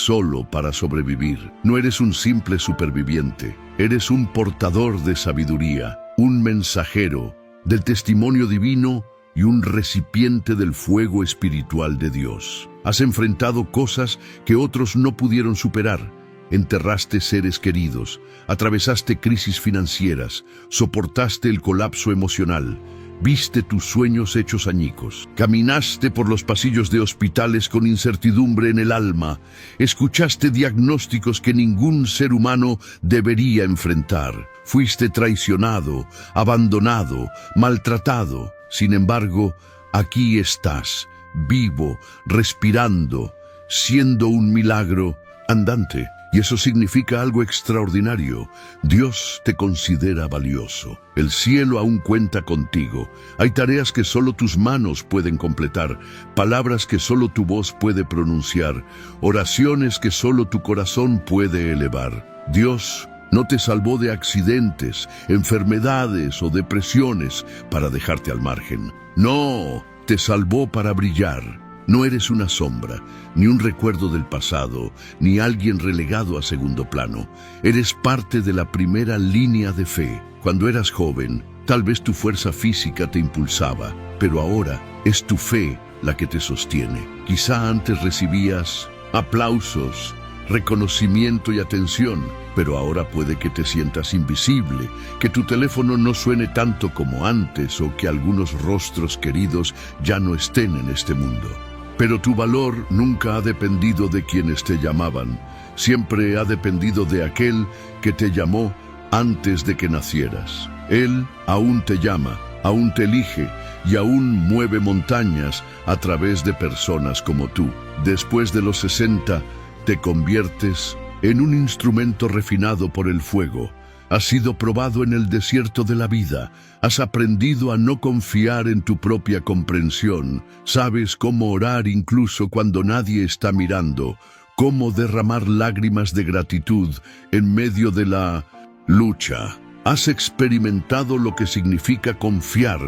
solo para sobrevivir. No eres un simple superviviente. Eres un portador de sabiduría, un mensajero del testimonio divino y un recipiente del fuego espiritual de Dios. Has enfrentado cosas que otros no pudieron superar. Enterraste seres queridos, atravesaste crisis financieras, soportaste el colapso emocional, viste tus sueños hechos añicos, caminaste por los pasillos de hospitales con incertidumbre en el alma, escuchaste diagnósticos que ningún ser humano debería enfrentar, fuiste traicionado, abandonado, maltratado. Sin embargo, aquí estás, vivo, respirando, siendo un milagro andante. Y eso significa algo extraordinario. Dios te considera valioso. El cielo aún cuenta contigo. Hay tareas que solo tus manos pueden completar, palabras que solo tu voz puede pronunciar, oraciones que solo tu corazón puede elevar. Dios no te salvó de accidentes, enfermedades o depresiones para dejarte al margen. No, te salvó para brillar. No eres una sombra, ni un recuerdo del pasado, ni alguien relegado a segundo plano. Eres parte de la primera línea de fe. Cuando eras joven, tal vez tu fuerza física te impulsaba, pero ahora es tu fe la que te sostiene. Quizá antes recibías aplausos, reconocimiento y atención, pero ahora puede que te sientas invisible, que tu teléfono no suene tanto como antes o que algunos rostros queridos ya no estén en este mundo. Pero tu valor nunca ha dependido de quienes te llamaban, siempre ha dependido de aquel que te llamó antes de que nacieras. Él aún te llama, aún te elige y aún mueve montañas a través de personas como tú. Después de los 60, te conviertes en un instrumento refinado por el fuego. Has sido probado en el desierto de la vida. Has aprendido a no confiar en tu propia comprensión. Sabes cómo orar incluso cuando nadie está mirando. Cómo derramar lágrimas de gratitud en medio de la lucha. Has experimentado lo que significa confiar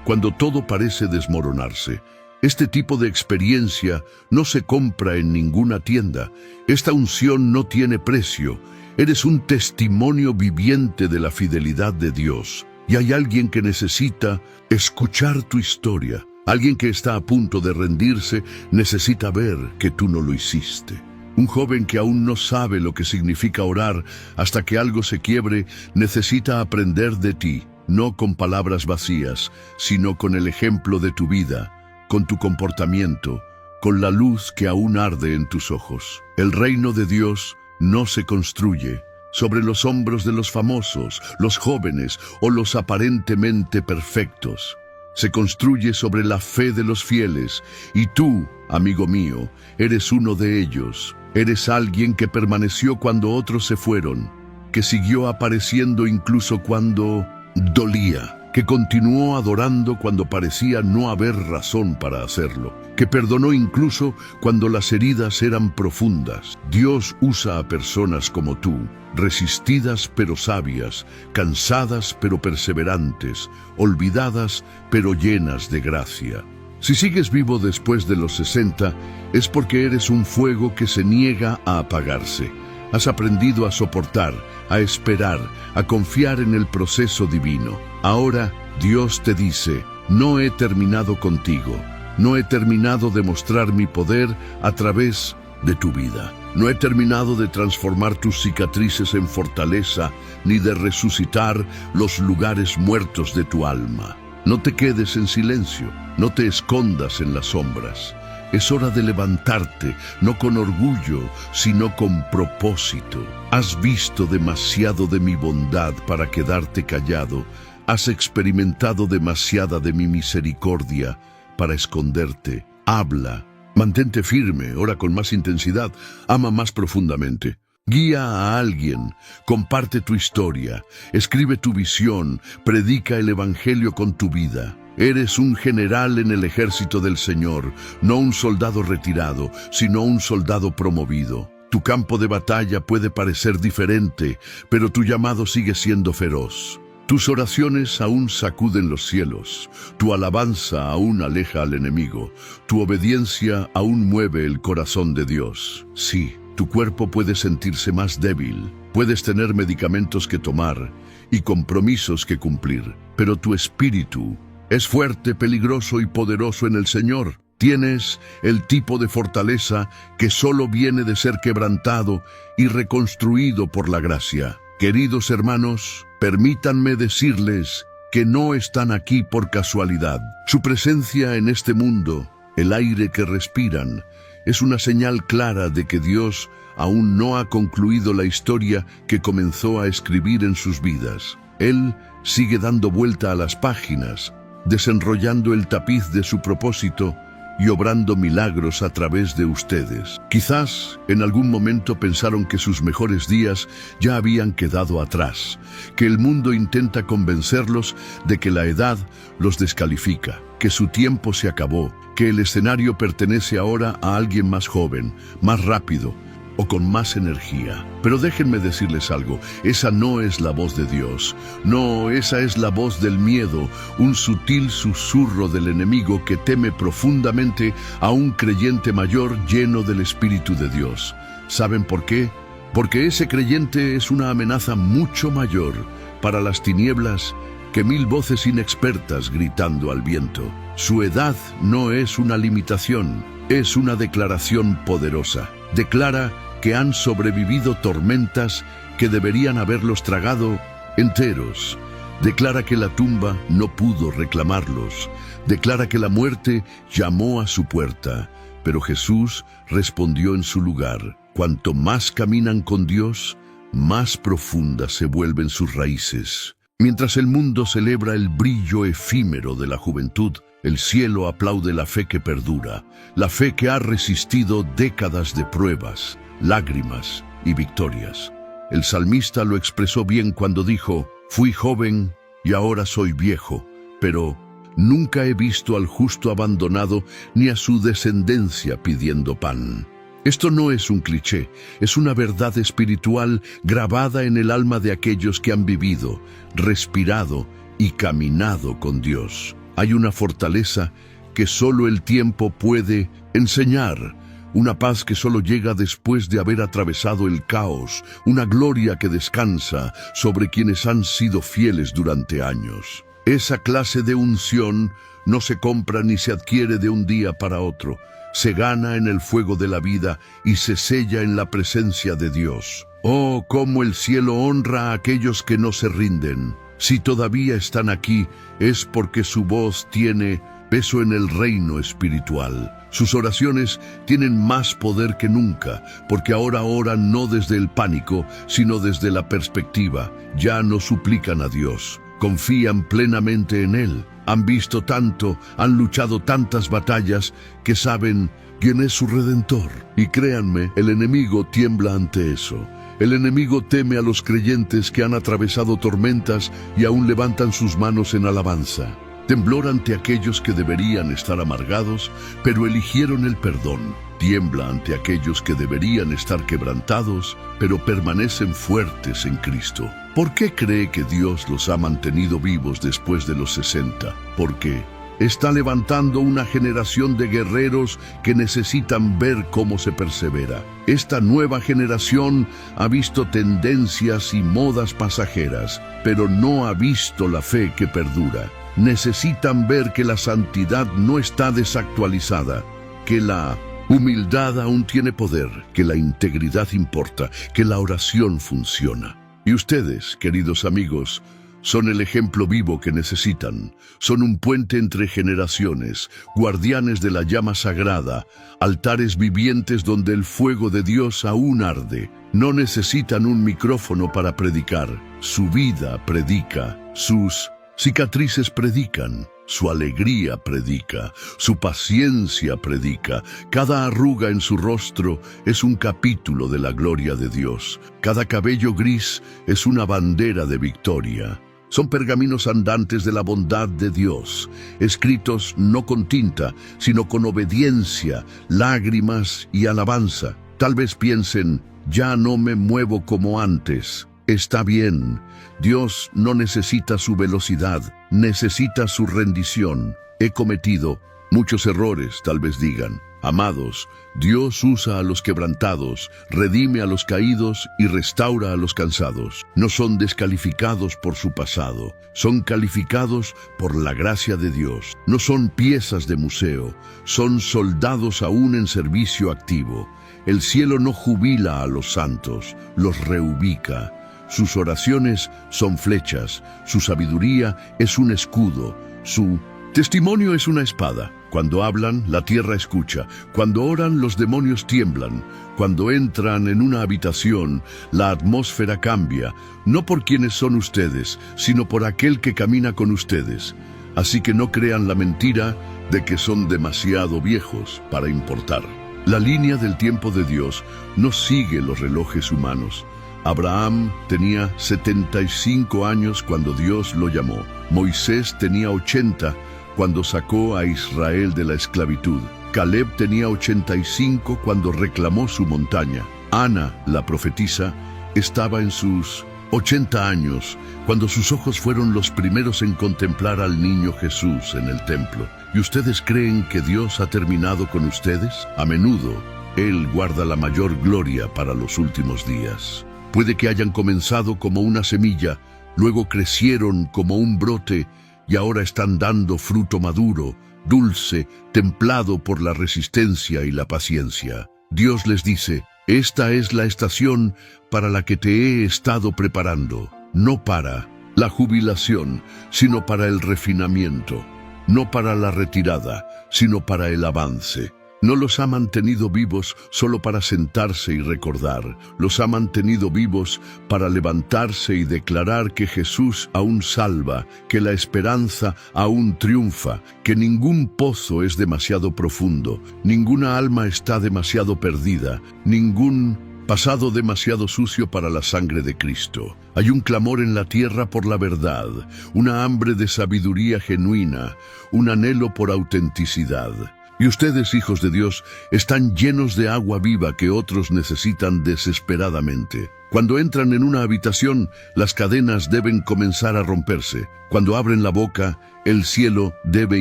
cuando todo parece desmoronarse. Este tipo de experiencia no se compra en ninguna tienda. Esta unción no tiene precio. Eres un testimonio viviente de la fidelidad de Dios. Y hay alguien que necesita escuchar tu historia. Alguien que está a punto de rendirse necesita ver que tú no lo hiciste. Un joven que aún no sabe lo que significa orar hasta que algo se quiebre necesita aprender de ti, no con palabras vacías, sino con el ejemplo de tu vida, con tu comportamiento, con la luz que aún arde en tus ojos. El reino de Dios no se construye sobre los hombros de los famosos, los jóvenes o los aparentemente perfectos. Se construye sobre la fe de los fieles, y tú, amigo mío, eres uno de ellos. Eres alguien que permaneció cuando otros se fueron, que siguió apareciendo incluso cuando dolía, que continuó adorando cuando parecía no haber razón para hacerlo, que perdonó incluso cuando las heridas eran profundas. Dios usa a personas como tú, resistidas pero sabias, cansadas pero perseverantes, olvidadas pero llenas de gracia. Si sigues vivo después de los 60, es porque eres un fuego que se niega a apagarse. Has aprendido a soportar, a esperar, a confiar en el proceso divino. Ahora Dios te dice: no he terminado contigo. No he terminado de mostrar mi poder a través de tu vida. No he terminado de transformar tus cicatrices en fortaleza, ni de resucitar los lugares muertos de tu alma. No te quedes en silencio, no te escondas en las sombras. Es hora de levantarte, no con orgullo, sino con propósito. Has visto demasiado de mi bondad para quedarte callado. Has experimentado demasiada de mi misericordia para esconderte. Habla, mantente firme, ora con más intensidad, ama más profundamente. Guía a alguien, comparte tu historia, escribe tu visión, predica el evangelio con tu vida. Eres un general en el ejército del Señor, no un soldado retirado, sino un soldado promovido. Tu campo de batalla puede parecer diferente, pero tu llamado sigue siendo feroz. Tus oraciones aún sacuden los cielos, tu alabanza aún aleja al enemigo, tu obediencia aún mueve el corazón de Dios. Sí, Tu cuerpo puede sentirse más débil, puedes tener medicamentos que tomar y compromisos que cumplir, pero tu espíritu es fuerte, peligroso y poderoso en el Señor. Tienes el tipo de fortaleza que solo viene de ser quebrantado y reconstruido por la gracia. Queridos hermanos, permítanme decirles que no están aquí por casualidad. Su presencia en este mundo, el aire que respiran, es una señal clara de que Dios aún no ha concluido la historia que comenzó a escribir en sus vidas. Él sigue dando vuelta a las páginas, desenrollando el tapiz de su propósito y obrando milagros a través de ustedes. Quizás en algún momento pensaron que sus mejores días ya habían quedado atrás, que el mundo intenta convencerlos de que la edad los descalifica, que su tiempo se acabó, que el escenario pertenece ahora a alguien más joven, más rápido o con más energía. Pero déjenme decirles algo, esa no es la voz de Dios. No, esa es la voz del miedo, un sutil susurro del enemigo que teme profundamente a un creyente mayor lleno del Espíritu de Dios. ¿Saben por qué? Porque ese creyente es una amenaza mucho mayor para las tinieblas que 1000 voces inexpertas gritando al viento. Su edad no es una limitación, es una declaración poderosa. Declara que han sobrevivido tormentas que deberían haberlos tragado enteros. Declara que la tumba no pudo reclamarlos. Declara que la muerte llamó a su puerta, pero Jesús respondió en su lugar. Cuanto más caminan con Dios, más profundas se vuelven sus raíces. Mientras el mundo celebra el brillo efímero de la juventud, el cielo aplaude la fe que perdura, la fe que ha resistido décadas de pruebas, lágrimas y victorias. El salmista lo expresó bien cuando dijo: «Fui joven y ahora soy viejo, pero nunca he visto al justo abandonado ni a su descendencia pidiendo pan». Esto no es un cliché, es una verdad espiritual grabada en el alma de aquellos que han vivido, respirado y caminado con Dios. Hay una fortaleza que solo el tiempo puede enseñar, una paz que solo llega después de haber atravesado el caos, una gloria que descansa sobre quienes han sido fieles durante años. Esa clase de unción no se compra ni se adquiere de un día para otro. Se gana en el fuego de la vida y se sella en la presencia de Dios. Oh, cómo el cielo honra a aquellos que no se rinden. Si todavía están aquí, es porque su voz tiene peso en el reino espiritual. Sus oraciones tienen más poder que nunca, porque ahora oran no desde el pánico, sino desde la perspectiva. Ya no suplican a Dios, confían plenamente en Él. Han visto tanto, han luchado tantas batallas, que saben quién es su Redentor. Y créanme, el enemigo tiembla ante eso. El enemigo teme a los creyentes que han atravesado tormentas y aún levantan sus manos en alabanza. Temblor ante aquellos que deberían estar amargados, pero eligieron el perdón. Tiembla ante aquellos que deberían estar quebrantados, pero permanecen fuertes en Cristo. ¿Por qué cree que Dios los ha mantenido vivos después de los 60? Porque está levantando una generación de guerreros que necesitan ver cómo se persevera. Esta nueva generación ha visto tendencias y modas pasajeras, pero no ha visto la fe que perdura. Necesitan ver que la santidad no está desactualizada, que la humildad aún tiene poder, que la integridad importa, que la oración funciona. Y ustedes, queridos amigos, son el ejemplo vivo que necesitan. Son un puente entre generaciones, guardianes de la llama sagrada, altares vivientes donde el fuego de Dios aún arde. No necesitan un micrófono para predicar. Su vida predica, sus cicatrices predican, su alegría predica, su paciencia predica. Cada arruga en su rostro es un capítulo de la gloria de Dios. Cada cabello gris es una bandera de victoria. Son pergaminos andantes de la bondad de Dios, escritos no con tinta, sino con obediencia, lágrimas y alabanza. Tal vez piensen: ya no me muevo como antes. Está bien, Dios no necesita su velocidad, necesita su rendición. He cometido muchos errores, tal vez digan. Amados, Dios usa a los quebrantados, redime a los caídos y restaura a los cansados. No son descalificados por su pasado, son calificados por la gracia de Dios. No son piezas de museo, son soldados aún en servicio activo. El cielo no jubila a los santos, los reubica. Sus oraciones son flechas, su sabiduría es un escudo, su testimonio es una espada. Cuando hablan, la tierra escucha. Cuando oran, los demonios tiemblan. Cuando entran en una habitación, la atmósfera cambia, no por quienes son ustedes, sino por aquel que camina con ustedes. Así que no crean la mentira de que son demasiado viejos para importar. La línea del tiempo de Dios no sigue los relojes humanos. Abraham tenía 75 años cuando Dios lo llamó. Moisés tenía 80 cuando sacó a Israel de la esclavitud. Caleb tenía 85 cuando reclamó su montaña. Ana, la profetisa, estaba en sus 80 años cuando sus ojos fueron los primeros en contemplar al niño Jesús en el templo. ¿Y ustedes creen que Dios ha terminado con ustedes? A menudo, Él guarda la mayor gloria para los últimos días. Puede que hayan comenzado como una semilla, luego crecieron como un brote, y ahora están dando fruto maduro, dulce, templado por la resistencia y la paciencia. Dios les dice, esta es la estación para la que te he estado preparando, no para la jubilación, sino para el refinamiento, no para la retirada, sino para el avance. No los ha mantenido vivos solo para sentarse y recordar. Los ha mantenido vivos para levantarse y declarar que Jesús aún salva, que la esperanza aún triunfa, que ningún pozo es demasiado profundo, ninguna alma está demasiado perdida, ningún pasado demasiado sucio para la sangre de Cristo. Hay un clamor en la tierra por la verdad, una hambre de sabiduría genuina, un anhelo por autenticidad. Y ustedes, hijos de Dios, están llenos de agua viva que otros necesitan desesperadamente. Cuando entran en una habitación, las cadenas deben comenzar a romperse. Cuando abren la boca, el cielo debe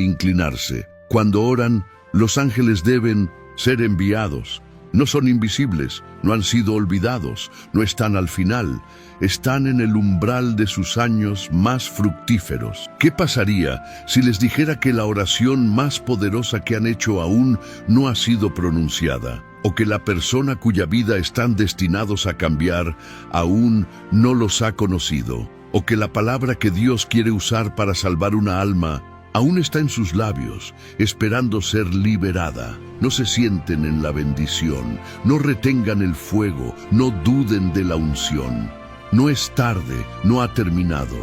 inclinarse. Cuando oran, los ángeles deben ser enviados. No son invisibles, no han sido olvidados, no están al final, están en el umbral de sus años más fructíferos. ¿Qué pasaría si les dijera que la oración más poderosa que han hecho aún no ha sido pronunciada? ¿O que la persona cuya vida están destinados a cambiar aún no los ha conocido? ¿O que la palabra que Dios quiere usar para salvar una alma aún está en sus labios, esperando ser liberada? No se sienten en la bendición, no retengan el fuego, no duden de la unción. No es tarde, no ha terminado.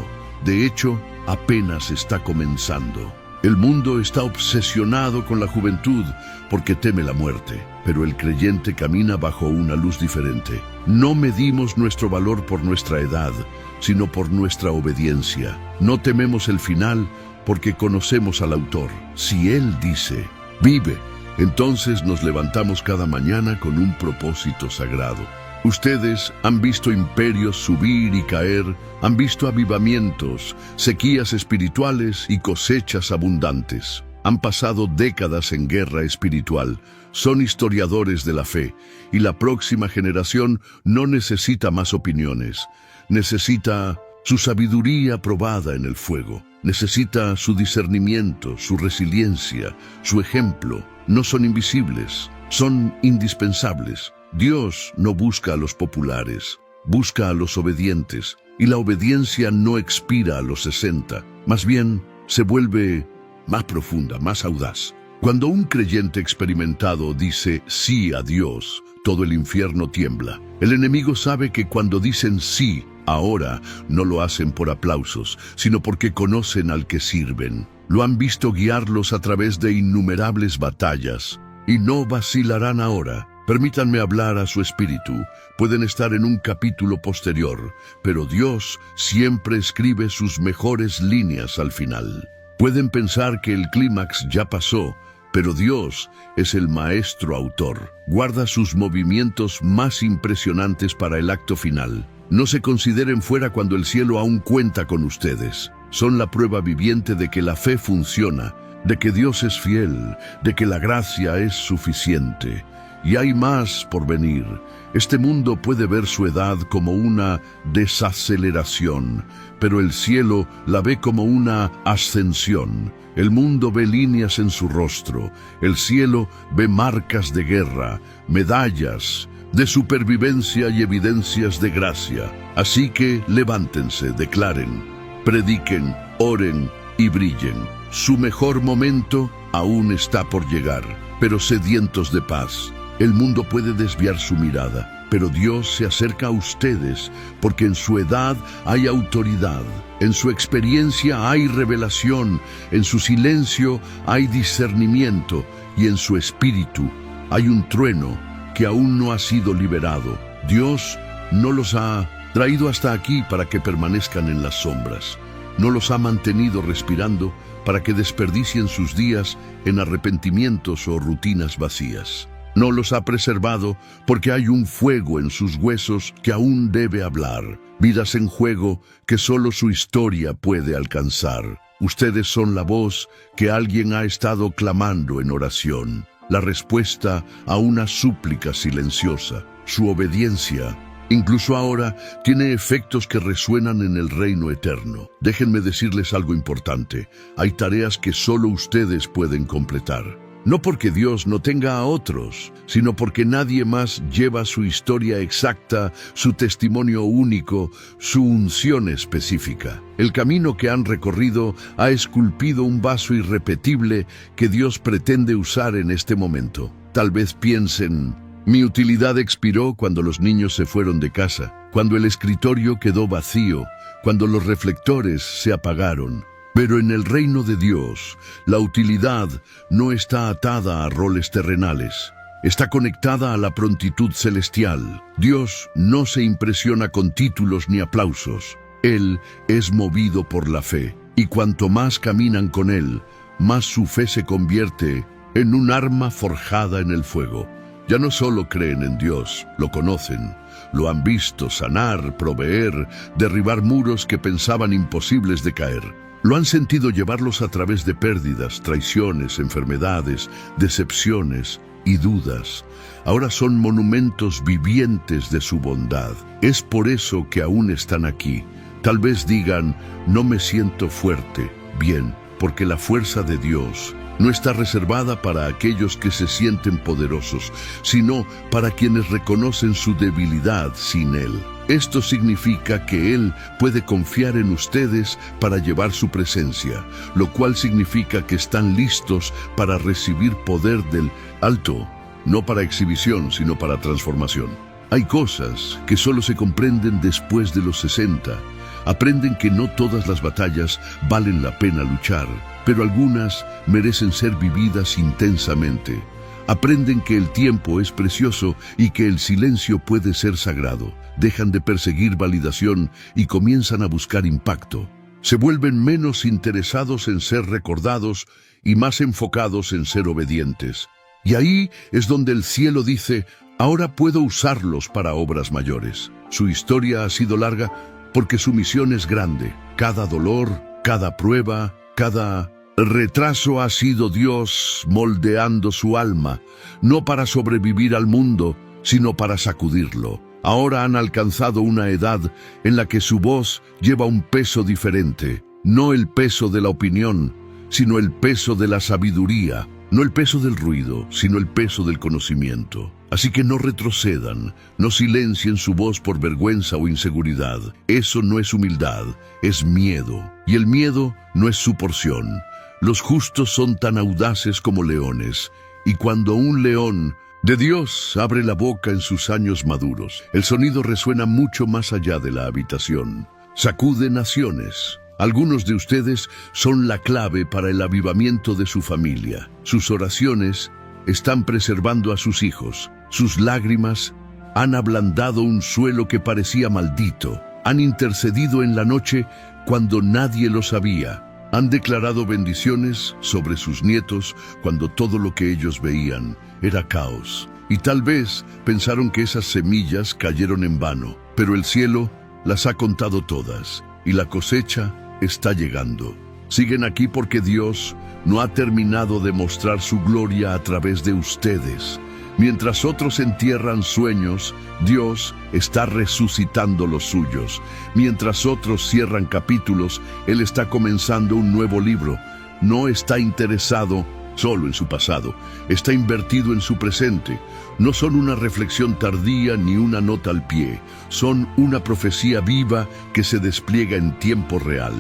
De hecho, apenas está comenzando. El mundo está obsesionado con la juventud porque teme la muerte, pero el creyente camina bajo una luz diferente. No medimos nuestro valor por nuestra edad, sino por nuestra obediencia. No tememos el final porque conocemos al autor. Si Él dice, vive, entonces nos levantamos cada mañana con un propósito sagrado. Ustedes han visto imperios subir y caer, han visto avivamientos, sequías espirituales y cosechas abundantes. Han pasado décadas en guerra espiritual, son historiadores de la fe, y la próxima generación no necesita más opiniones, necesita su sabiduría probada en el fuego, necesita su discernimiento, su resiliencia, su ejemplo. No son invisibles, son indispensables. Dios no busca a los populares, busca a los obedientes, y la obediencia no expira a los 60, más bien se vuelve más profunda, más audaz. Cuando un creyente experimentado dice sí a Dios, todo el infierno tiembla. El enemigo sabe que cuando dicen sí, ahora no lo hacen por aplausos, sino porque conocen al que sirven. Lo han visto guiarlos a través de innumerables batallas, y no vacilarán ahora. Permítanme hablar a su espíritu. Pueden estar en un capítulo posterior, pero Dios siempre escribe sus mejores líneas al final. Pueden pensar que el clímax ya pasó, pero Dios es el maestro autor. Guarda sus movimientos más impresionantes para el acto final. No se consideren fuera cuando el cielo aún cuenta con ustedes. Son la prueba viviente de que la fe funciona, de que Dios es fiel, de que la gracia es suficiente. Y hay más por venir. Este mundo puede ver su edad como una desaceleración, pero el cielo la ve como una ascensión. El mundo ve líneas en su rostro, el cielo ve marcas de guerra, medallas de supervivencia y evidencias de gracia. Así que levántense, declaren, prediquen, oren y brillen. Su mejor momento aún está por llegar, pero sedientos de paz. El mundo puede desviar su mirada, pero Dios se acerca a ustedes porque en su edad hay autoridad, en su experiencia hay revelación, en su silencio hay discernimiento y en su espíritu hay un trueno que aún no ha sido liberado. Dios no los ha traído hasta aquí para que permanezcan en las sombras. No los ha mantenido respirando para que desperdicien sus días en arrepentimientos o rutinas vacías. No los ha preservado porque hay un fuego en sus huesos que aún debe hablar, vidas en juego que solo su historia puede alcanzar. Ustedes son la voz que alguien ha estado clamando en oración, la respuesta a una súplica silenciosa. Su obediencia, incluso ahora, tiene efectos que resuenan en el reino eterno. Déjenme decirles algo importante. Hay tareas que solo ustedes pueden completar. No porque Dios no tenga a otros, sino porque nadie más lleva su historia exacta, su testimonio único, su unción específica. El camino que han recorrido ha esculpido un vaso irrepetible que Dios pretende usar en este momento. Tal vez piensen, mi utilidad expiró cuando los niños se fueron de casa, cuando el escritorio quedó vacío, cuando los reflectores se apagaron. Pero en el reino de Dios, la utilidad no está atada a roles terrenales. Está conectada a la prontitud celestial. Dios no se impresiona con títulos ni aplausos. Él es movido por la fe. Y cuanto más caminan con Él, más su fe se convierte en un arma forjada en el fuego. Ya no solo creen en Dios, lo conocen. Lo han visto sanar, proveer, derribar muros que pensaban imposibles de caer. Lo han sentido llevarlos a través de pérdidas, traiciones, enfermedades, decepciones y dudas. Ahora son monumentos vivientes de su bondad. Es por eso que aún están aquí. Tal vez digan, no me siento fuerte. Bien, porque la fuerza de Dios no está reservada para aquellos que se sienten poderosos, sino para quienes reconocen su debilidad sin Él. Esto significa que Él puede confiar en ustedes para llevar su presencia, lo cual significa que están listos para recibir poder del alto, no para exhibición, sino para transformación. Hay cosas que solo se comprenden después de los 60. Aprenden que no todas las batallas valen la pena luchar, pero algunas merecen ser vividas intensamente. Aprenden que el tiempo es precioso y que el silencio puede ser sagrado. Dejan de perseguir validación y comienzan a buscar impacto. Se vuelven menos interesados en ser recordados y más enfocados en ser obedientes. Y ahí es donde el cielo dice, ahora puedo usarlos para obras mayores. Su historia ha sido larga porque su misión es grande. Cada dolor, cada prueba, cada retraso ha sido Dios moldeando su alma, no para sobrevivir al mundo, sino para sacudirlo. Ahora han alcanzado una edad en la que su voz lleva un peso diferente, no el peso de la opinión, sino el peso de la sabiduría, no el peso del ruido, sino el peso del conocimiento. Así que no retrocedan, no silencien su voz por vergüenza o inseguridad. Eso no es humildad, es miedo. Y el miedo no es su porción. Los justos son tan audaces como leones, y cuando un león de Dios abre la boca en sus años maduros, el sonido resuena mucho más allá de la habitación. Sacude naciones. Algunos de ustedes son la clave para el avivamiento de su familia. Sus oraciones están preservando a sus hijos. Sus lágrimas han ablandado un suelo que parecía maldito. Han intercedido en la noche cuando nadie lo sabía. Han declarado bendiciones sobre sus nietos cuando todo lo que ellos veían era caos. Y tal vez pensaron que esas semillas cayeron en vano, pero el cielo las ha contado todas y la cosecha está llegando. Siguen aquí porque Dios no ha terminado de mostrar su gloria a través de ustedes. Mientras otros entierran sueños, Dios está resucitando los suyos. Mientras otros cierran capítulos, Él está comenzando un nuevo libro. No está interesado solo en su pasado, está invertido en su presente. No son una reflexión tardía ni una nota al pie, son una profecía viva que se despliega en tiempo real.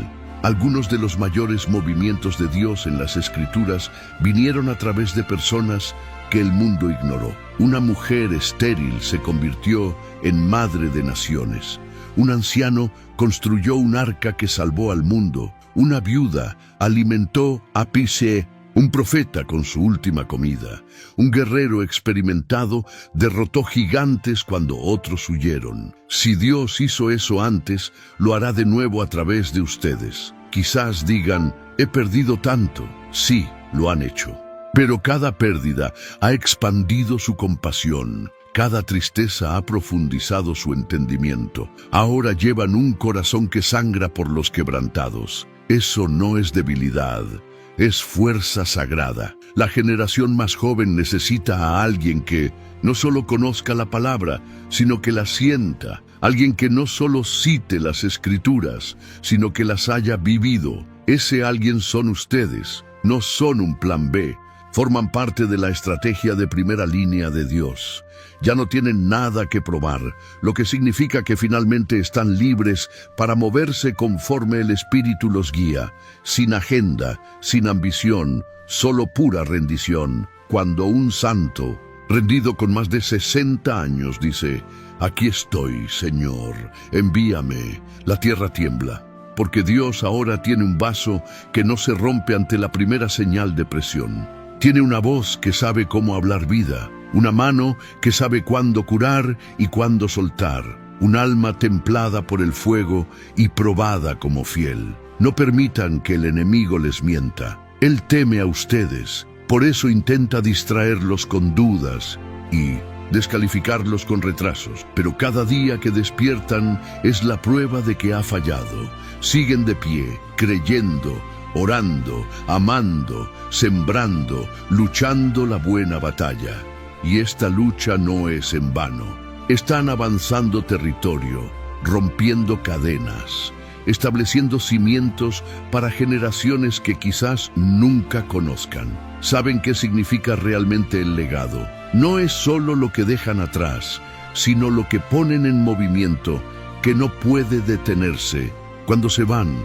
Algunos de los mayores movimientos de Dios en las Escrituras vinieron a través de personas que el mundo ignoró. Una mujer estéril se convirtió en madre de naciones. Un anciano construyó un arca que salvó al mundo. Una viuda alimentó a Pisé, un profeta, con su última comida. Un guerrero experimentado derrotó gigantes cuando otros huyeron. Si Dios hizo eso antes, lo hará de nuevo a través de ustedes. Quizás digan, he perdido tanto. Sí, lo han hecho. Pero cada pérdida ha expandido su compasión. Cada tristeza ha profundizado su entendimiento. Ahora llevan un corazón que sangra por los quebrantados. Eso no es debilidad, es fuerza sagrada. La generación más joven necesita a alguien que no solo conozca la palabra, sino que la sienta. Alguien que no solo cite las Escrituras, sino que las haya vivido. Ese alguien son ustedes, no son un plan B. Forman parte de la estrategia de primera línea de Dios. Ya no tienen nada que probar, lo que significa que finalmente están libres para moverse conforme el Espíritu los guía, sin agenda, sin ambición, solo pura rendición. Cuando un santo, rendido con más de 60 años, dice, aquí estoy, Señor, envíame, la tierra tiembla, porque Dios ahora tiene un vaso que no se rompe ante la primera señal de presión. Tiene una voz que sabe cómo hablar vida, una mano que sabe cuándo curar y cuándo soltar, un alma templada por el fuego y probada como fiel. No permitan que el enemigo les mienta. Él teme a ustedes, por eso intenta distraerlos con dudas y descalificarlos con retrasos. Pero cada día que despiertan es la prueba de que ha fallado. Siguen de pie, creyendo, orando, amando, sembrando, luchando la buena batalla. Y esta lucha no es en vano. Están avanzando territorio, rompiendo cadenas, estableciendo cimientos para generaciones que quizás nunca conozcan. Saben qué significa realmente el legado. No es solo lo que dejan atrás, sino lo que ponen en movimiento, que no puede detenerse. Cuando se van,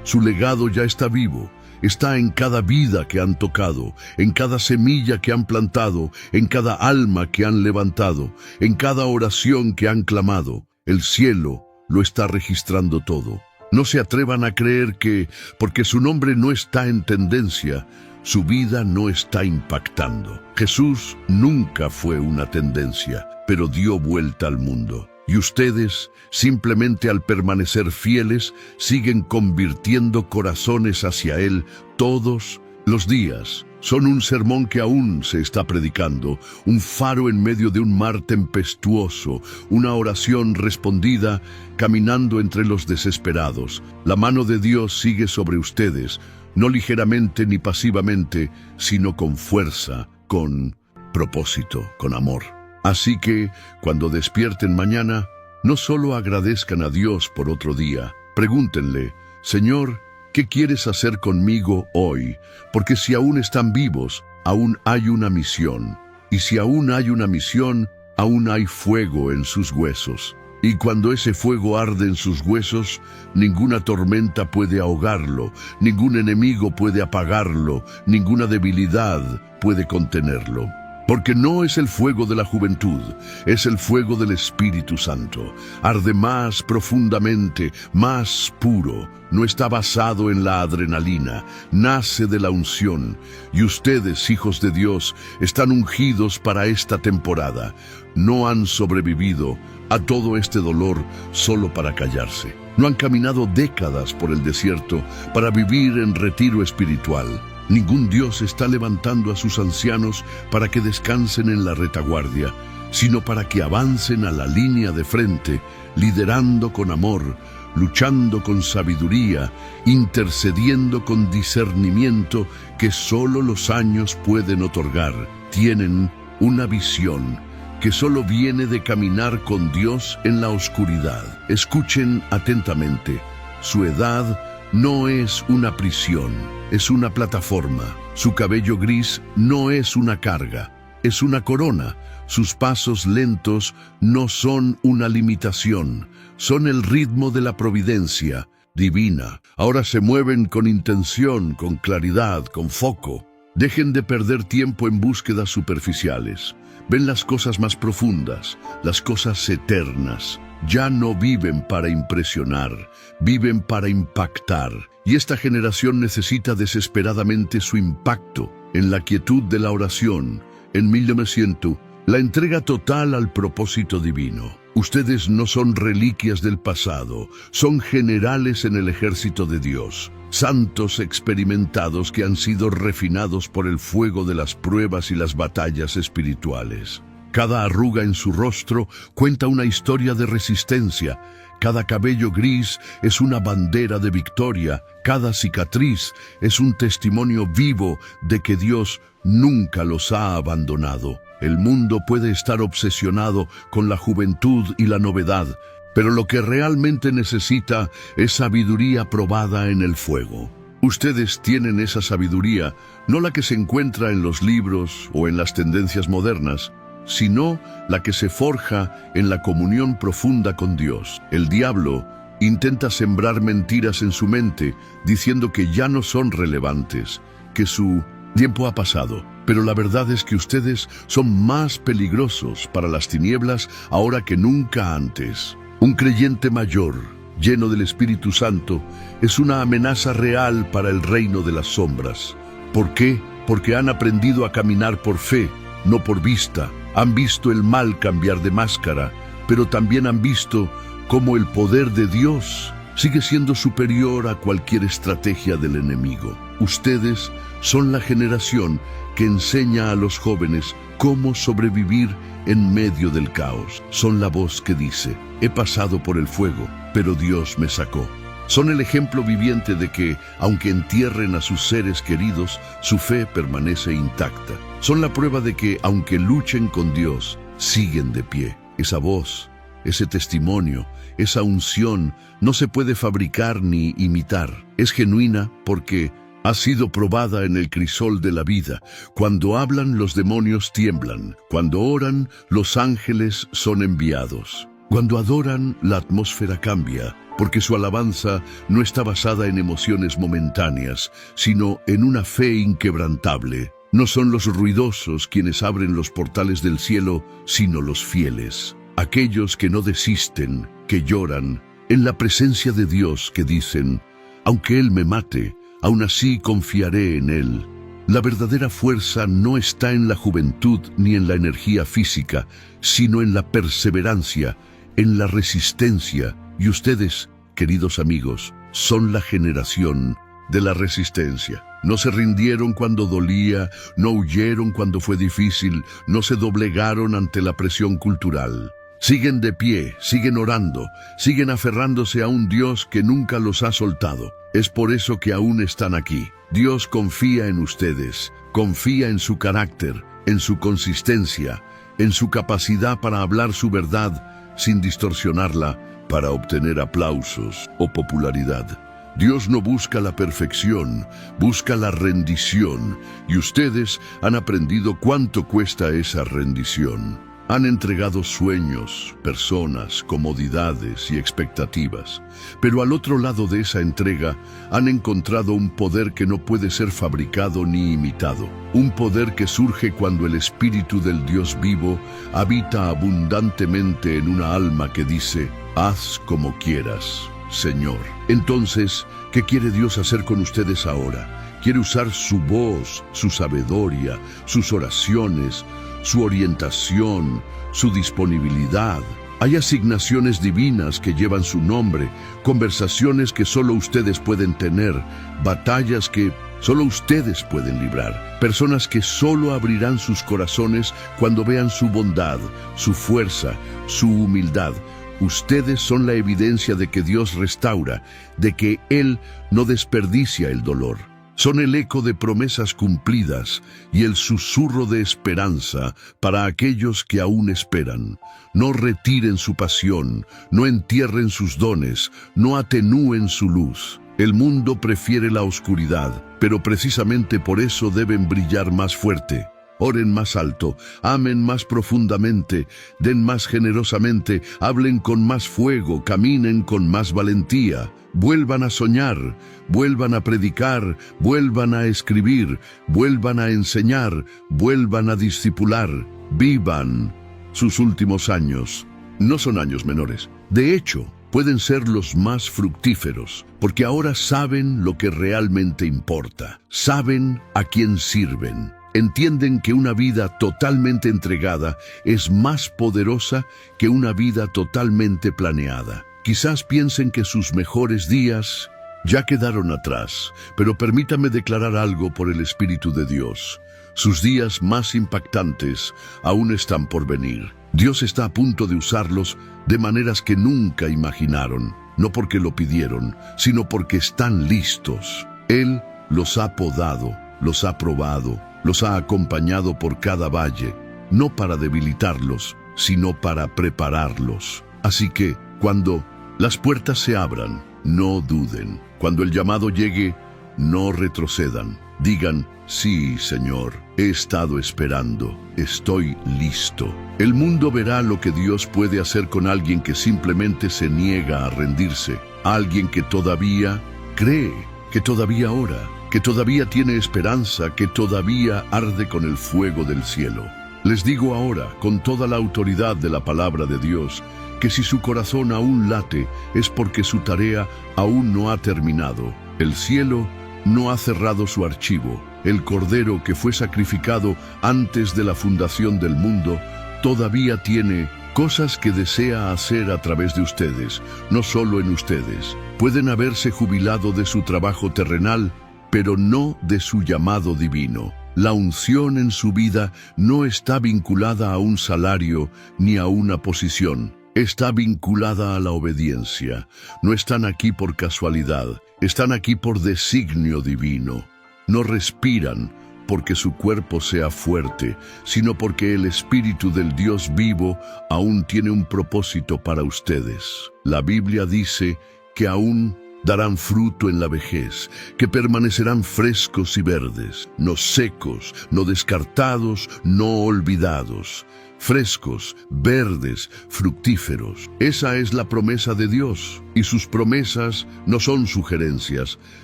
su legado ya está vivo, está en cada vida que han tocado, en cada semilla que han plantado, en cada alma que han levantado, en cada oración que han clamado. El cielo lo está registrando todo. No se atrevan a creer que, porque su nombre no está en tendencia, su vida no está impactando. Jesús nunca fue una tendencia, pero dio vuelta al mundo. Y ustedes, simplemente al permanecer fieles, siguen convirtiendo corazones hacia Él todos los días. Son un sermón que aún se está predicando, un faro en medio de un mar tempestuoso, una oración respondida, caminando entre los desesperados. La mano de Dios sigue sobre ustedes, no ligeramente ni pasivamente, sino con fuerza, con propósito, con amor. Así que, cuando despierten mañana, no solo agradezcan a Dios por otro día, pregúntenle, Señor, ¿qué quieres hacer conmigo hoy? Porque si aún están vivos, aún hay una misión. Y si aún hay una misión, aún hay fuego en sus huesos. Y cuando ese fuego arde en sus huesos, ninguna tormenta puede ahogarlo, ningún enemigo puede apagarlo, ninguna debilidad puede contenerlo. Porque no es el fuego de la juventud, es el fuego del Espíritu Santo. Arde más profundamente, más puro. No está basado en la adrenalina, nace de la unción. Y ustedes, hijos de Dios, están ungidos para esta temporada. No han sobrevivido a todo este dolor solo para callarse. No han caminado décadas por el desierto para vivir en retiro espiritual. Ningún Dios está levantando a sus ancianos para que descansen en la retaguardia, sino para que avancen a la línea de frente, liderando con amor, luchando con sabiduría, intercediendo con discernimiento que solo los años pueden otorgar. Tienen una visión que solo viene de caminar con Dios en la oscuridad. Escuchen atentamente. Su edad no es una prisión, es una plataforma. Su cabello gris no es una carga, es una corona. Sus pasos lentos no son una limitación, son el ritmo de la providencia divina. Ahora se mueven con intención, con claridad, con foco. Dejen de perder tiempo en búsquedas superficiales. Ven las cosas más profundas, las cosas eternas. Ya no viven para impresionar, viven para impactar. Y esta generación necesita desesperadamente su impacto en la quietud de la oración. En 1900, la entrega total al propósito divino. Ustedes no son reliquias del pasado, son generales en el ejército de Dios, santos experimentados que han sido refinados por el fuego de las pruebas y las batallas espirituales. Cada arruga en su rostro cuenta una historia de resistencia. Cada cabello gris es una bandera de victoria. Cada cicatriz es un testimonio vivo de que Dios nunca los ha abandonado. El mundo puede estar obsesionado con la juventud y la novedad, pero lo que realmente necesita es sabiduría probada en el fuego. Ustedes tienen esa sabiduría, no la que se encuentra en los libros o en las tendencias modernas, sino la que se forja en la comunión profunda con Dios. El diablo intenta sembrar mentiras en su mente, diciendo que ya no son relevantes, que su tiempo ha pasado. Pero la verdad es que ustedes son más peligrosos para las tinieblas ahora que nunca antes. Un creyente mayor, lleno del Espíritu Santo, es una amenaza real para el reino de las sombras. ¿Por qué? Porque han aprendido a caminar por fe, no por vista. Han visto el mal cambiar de máscara, pero también han visto cómo el poder de Dios sigue siendo superior a cualquier estrategia del enemigo. Ustedes son la generación que enseña a los jóvenes cómo sobrevivir en medio del caos. Son la voz que dice: he pasado por el fuego, pero Dios me sacó. Son el ejemplo viviente de que, aunque entierren a sus seres queridos, su fe permanece intacta. Son la prueba de que, aunque luchen con Dios, siguen de pie. Esa voz, ese testimonio, esa unción no se puede fabricar ni imitar. Es genuina porque ha sido probada en el crisol de la vida. Cuando hablan, los demonios tiemblan. Cuando oran, los ángeles son enviados. Cuando adoran, la atmósfera cambia, porque su alabanza no está basada en emociones momentáneas, sino en una fe inquebrantable. No son los ruidosos quienes abren los portales del cielo, sino los fieles. Aquellos que no desisten, que lloran, en la presencia de Dios, que dicen: aunque Él me mate, aún así confiaré en Él. La verdadera fuerza no está en la juventud ni en la energía física, sino en la perseverancia, en la resistencia. Y ustedes, queridos amigos, son la generación de la resistencia. No se rindieron cuando dolía, no huyeron cuando fue difícil, no se doblegaron ante la presión cultural. Siguen de pie, siguen orando, siguen aferrándose a un Dios que nunca los ha soltado. Es por eso que aún están aquí. Dios confía en ustedes, confía en su carácter, en su consistencia, en su capacidad para hablar su verdad sin distorsionarla para obtener aplausos o popularidad. Dios no busca la perfección, busca la rendición, y ustedes han aprendido cuánto cuesta esa rendición. Han entregado sueños, personas, comodidades y expectativas, pero al otro lado de esa entrega han encontrado un poder que no puede ser fabricado ni imitado. Un poder que surge cuando el Espíritu del Dios vivo habita abundantemente en una alma que dice: haz como quieras, Señor. Entonces, ¿qué quiere Dios hacer con ustedes ahora? Quiere usar su voz, su sabiduría, sus oraciones, su orientación, su disponibilidad. Hay asignaciones divinas que llevan su nombre, conversaciones que solo ustedes pueden tener, batallas que Solo ustedes pueden librar. Personas que solo abrirán sus corazones cuando vean su bondad, su fuerza, su humildad. Ustedes son la evidencia de que Dios restaura, de que Él no desperdicia el dolor. Son el eco de promesas cumplidas y el susurro de esperanza para aquellos que aún esperan. No retiren su pasión, no entierren sus dones, no atenúen su luz. El mundo prefiere la oscuridad, pero precisamente por eso deben brillar más fuerte. Oren más alto, amen más profundamente, den más generosamente, hablen con más fuego, caminen con más valentía. Vuelvan a soñar, vuelvan a predicar, vuelvan a escribir, vuelvan a enseñar, vuelvan a discipular. Vivan sus últimos años. No son años menores. De hecho, pueden ser los más fructíferos, porque ahora saben lo que realmente importa. Saben a quién sirven. Entienden que una vida totalmente entregada es más poderosa que una vida totalmente planeada. Quizás piensen que sus mejores días ya quedaron atrás, pero permítame declarar algo por el Espíritu de Dios. Sus días más impactantes aún están por venir. Dios está a punto de usarlos de maneras que nunca imaginaron, no porque lo pidieron, sino porque están listos. Él los ha podado, los ha probado, los ha acompañado por cada valle, no para debilitarlos, sino para prepararlos. Así que, cuando las puertas se abran, no duden. Cuando el llamado llegue, no retrocedan. Digan, sí, Señor, he estado esperando, estoy listo. El mundo verá lo que Dios puede hacer con alguien que simplemente se niega a rendirse, alguien que todavía cree, que todavía ora, que todavía tiene esperanza, que todavía arde con el fuego del cielo. Les digo ahora, con toda la autoridad de la palabra de Dios, que si su corazón aún late, es porque su tarea aún no ha terminado. El cielo no ha cerrado su archivo. El Cordero que fue sacrificado antes de la fundación del mundo todavía tiene cosas que desea hacer a través de ustedes, no solo en ustedes. Pueden haberse jubilado de su trabajo terrenal, pero no de su llamado divino. La unción en su vida no está vinculada a un salario ni a una posición. Está vinculada a la obediencia. No están aquí por casualidad, están aquí por designio divino. No respiran porque su cuerpo sea fuerte, sino porque el Espíritu del Dios vivo aún tiene un propósito para ustedes. La Biblia dice que aún darán fruto en la vejez, que permanecerán frescos y verdes, no secos, no descartados, no olvidados. Frescos, verdes, fructíferos. Esa es la promesa de Dios, y sus promesas no son sugerencias,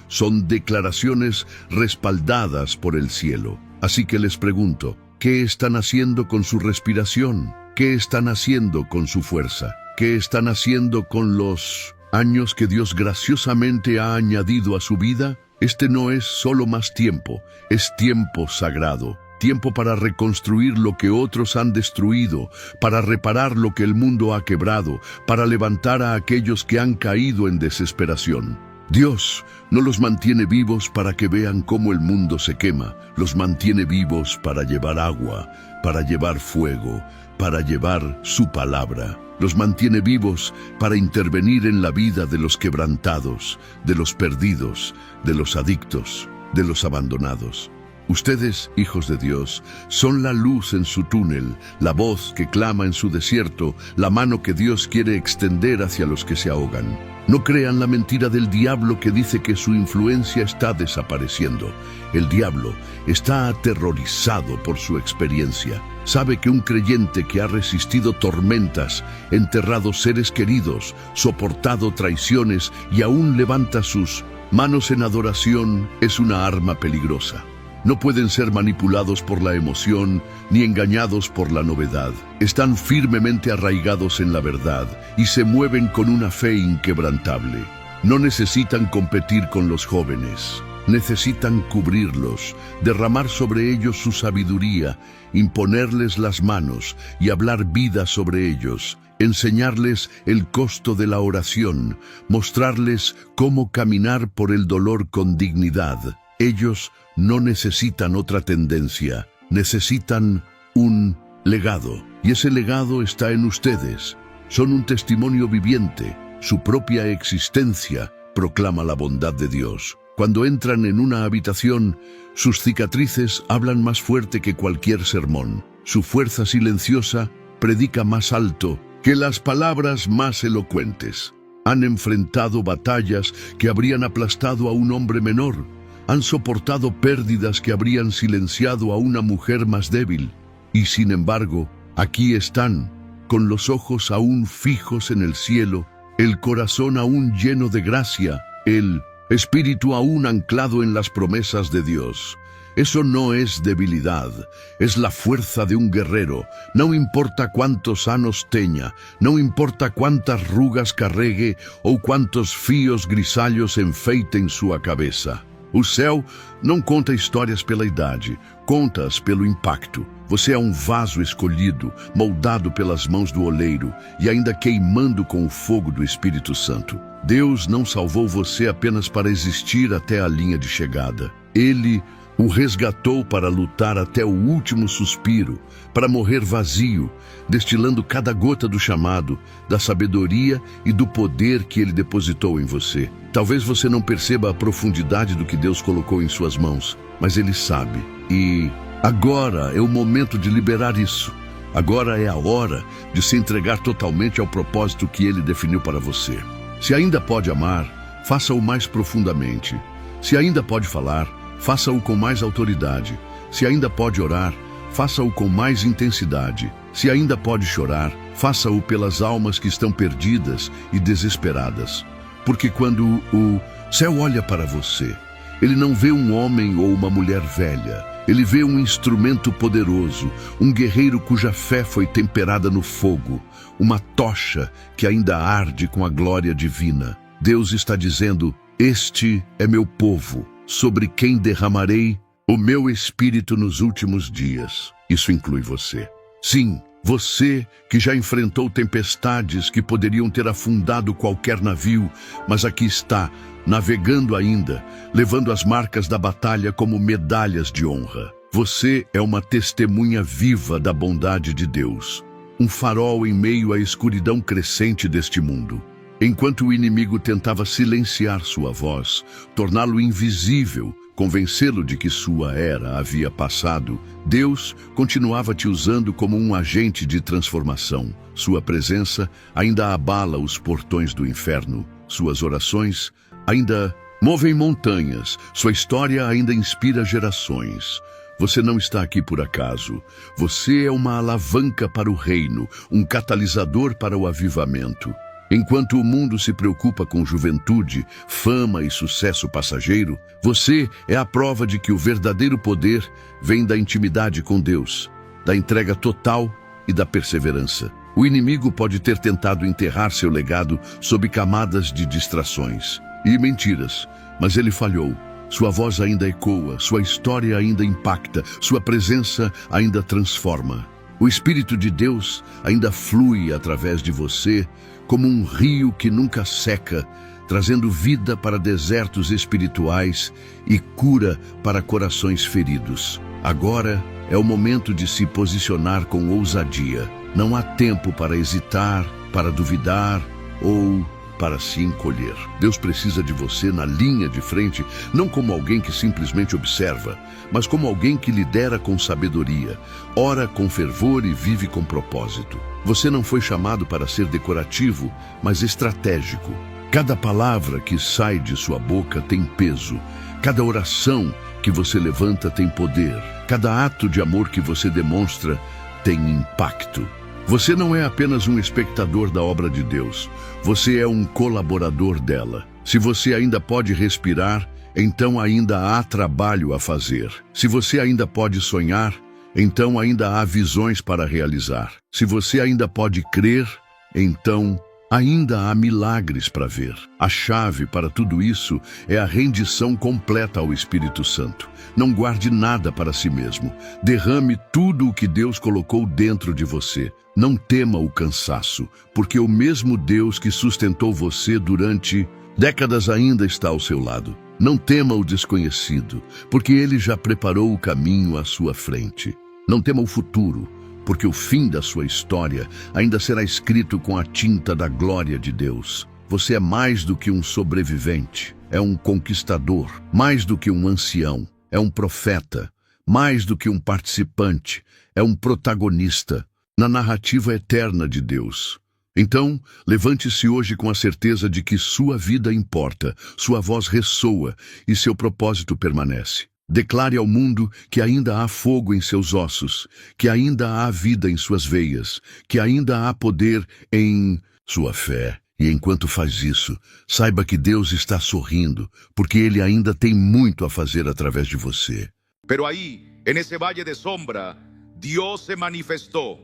son declaraciones respaldadas por el cielo. Así que les pregunto, ¿qué están haciendo con su respiración? ¿Qué están haciendo con su fuerza? ¿Qué están haciendo con los años que Dios graciosamente ha añadido a su vida? Este no es solo más tiempo, es tiempo sagrado. Tiempo para reconstruir lo que otros han destruido, para reparar lo que el mundo ha quebrado, para levantar a aquellos que han caído en desesperación. Dios no los mantiene vivos para que vean cómo el mundo se quema, los mantiene vivos para llevar agua, para llevar fuego, para llevar su palabra. Los mantiene vivos para intervenir en la vida de los quebrantados, de los perdidos, de los adictos, de los abandonados. Ustedes, hijos de Dios, son la luz en su túnel, la voz que clama en su desierto, la mano que Dios quiere extender hacia los que se ahogan. No crean la mentira del diablo que dice que su influencia está desapareciendo. El diablo está aterrorizado por su experiencia. Sabe que un creyente que ha resistido tormentas, enterrado seres queridos, soportado traiciones y aún levanta sus manos en adoración es una arma peligrosa. No pueden ser manipulados por la emoción ni engañados por la novedad. Están firmemente arraigados en la verdad y se mueven con una fe inquebrantable. No necesitan competir con los jóvenes. Necesitan cubrirlos, derramar sobre ellos su sabiduría, imponerles las manos y hablar vida sobre ellos, enseñarles el costo de la oración, mostrarles cómo caminar por el dolor con dignidad. Ellos no necesitan otra tendencia, necesitan un legado. Y ese legado está en ustedes. Son un testimonio viviente. Su propia existencia proclama la bondad de Dios. Cuando entran en una habitación, sus cicatrices hablan más fuerte que cualquier sermón. Su fuerza silenciosa predica más alto que las palabras más elocuentes. Han enfrentado batallas que habrían aplastado a un hombre menor. Han soportado pérdidas que habrían silenciado a una mujer más débil. Y sin embargo, aquí están, con los ojos aún fijos en el cielo, el corazón aún lleno de gracia, el espíritu aún anclado en las promesas de Dios. Eso no es debilidad, es la fuerza de un guerrero. No importa cuántos anos tenha, no importa cuántas rugas carregue ou quantos fios grisalhos enfeitem sua cabeça. O céu não conta histórias pela idade, conta-as pelo impacto. Você é um vaso escolhido, moldado pelas mãos do oleiro e ainda queimando com o fogo do Espírito Santo. Deus não salvou você apenas para existir até a linha de chegada. Ele o resgatou para lutar até o último suspiro, para morrer vazio, destilando cada gota do chamado, da sabedoria e do poder que Ele depositou em você. Talvez você não perceba a profundidade do que Deus colocou em suas mãos, mas Ele sabe. E agora é o momento de liberar isso. Agora é a hora de se entregar totalmente ao propósito que Ele definiu para você. Se ainda pode amar, faça-o mais profundamente. Se ainda pode falar, faça-o com mais autoridade. Se ainda pode orar, faça-o com mais intensidade. Se ainda pode chorar, faça-o pelas almas que estão perdidas e desesperadas. Porque quando o céu olha para você, ele não vê um homem ou uma mulher velha. Ele vê um instrumento poderoso, um guerreiro cuja fé foi temperada no fogo, uma tocha que ainda arde com a glória divina. Deus está dizendo: este é meu povo, sobre quem derramarei o meu espírito nos últimos dias. Isso inclui você. Sim, você que já enfrentou tempestades que poderiam ter afundado qualquer navio, mas aqui está, navegando ainda, levando as marcas da batalha como medalhas de honra. Você é uma testemunha viva da bondade de Deus, um farol em meio à escuridão crescente deste mundo. Enquanto o inimigo tentava silenciar sua voz, torná-lo invisível, convencê-lo de que sua era havia passado, Deus continuava te usando como um agente de transformação. Sua presença ainda abala os portões do inferno. Suas orações ainda movem montanhas. Sua história ainda inspira gerações. Você não está aqui por acaso. Você é uma alavanca para o reino, um catalisador para o avivamento. Enquanto o mundo se preocupa com juventude, fama e sucesso passageiro, você é a prova de que o verdadeiro poder vem da intimidade com Deus, da entrega total e da perseverança. O inimigo pode ter tentado enterrar seu legado sob camadas de distrações e mentiras, mas ele falhou. Sua voz ainda ecoa, sua história ainda impacta, sua presença ainda transforma. O Espírito de Deus ainda flui através de você como um rio que nunca seca, trazendo vida para desertos espirituais e cura para corações feridos. Agora é o momento de se posicionar com ousadia. Não há tempo para hesitar, para duvidar ou para se encolher. Deus precisa de você na linha de frente, não como alguém que simplesmente observa, mas como alguém que lidera com sabedoria, ora com fervor e vive com propósito. Você não foi chamado para ser decorativo, mas estratégico. Cada palavra que sai de sua boca tem peso. Cada oração que você levanta tem poder. Cada ato de amor que você demonstra tem impacto. Você não é apenas um espectador da obra de Deus. Você é um colaborador dela. Se você ainda pode respirar, então ainda há trabalho a fazer. Se você ainda pode sonhar, então ainda há visões para realizar. Se você ainda pode crer, então Ainda há milagres para ver. A chave para tudo isso é a rendição completa ao Espírito Santo. Não guarde nada para si mesmo. Derrame tudo o que Deus colocou dentro de você. Não tema o cansaço, porque o mesmo Deus que sustentou você durante décadas ainda está ao seu lado. Não tema o desconhecido, porque Ele já preparou o caminho à sua frente. Não tema o futuro, porque o fim da sua história ainda será escrito com a tinta da glória de Deus. Você é mais do que um sobrevivente, é um conquistador, mais do que um ancião, é um profeta, mais do que um participante, é um protagonista na narrativa eterna de Deus. Então, levante-se hoje com a certeza de que sua vida importa, sua voz ressoa e seu propósito permanece. Declare ao mundo que ainda há fogo em seus ossos, que ainda há vida em suas veias, que ainda há poder em sua fé. E enquanto faz isso, saiba que Deus está sorrindo, porque Ele ainda tem muito a fazer através de você. Pero ahí, en ese valle de sombra, Dios se manifestó.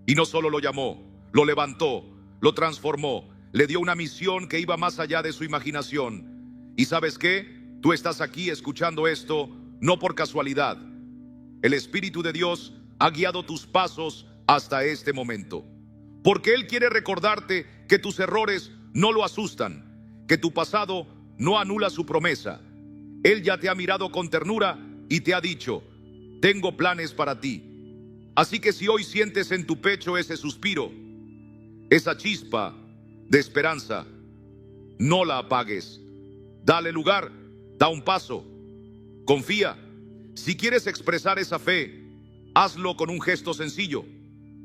Y no solo lo llamó, lo levantó, lo transformó, le dio una misión que iba más allá de su imaginación. ¿Y sabes qué? Tú estás aquí escuchando esto no por casualidad. El Espíritu de Dios ha guiado tus pasos hasta este momento. Porque Él quiere recordarte que tus errores no lo asustan, que tu pasado no anula su promesa. Él ya te ha mirado con ternura y te ha dicho, tengo planes para ti. Así que si hoy sientes en tu pecho ese suspiro, esa chispa de esperanza, no la apagues. Dale lugar, da un paso, confía. Si quieres expresar esa fe, hazlo con un gesto sencillo.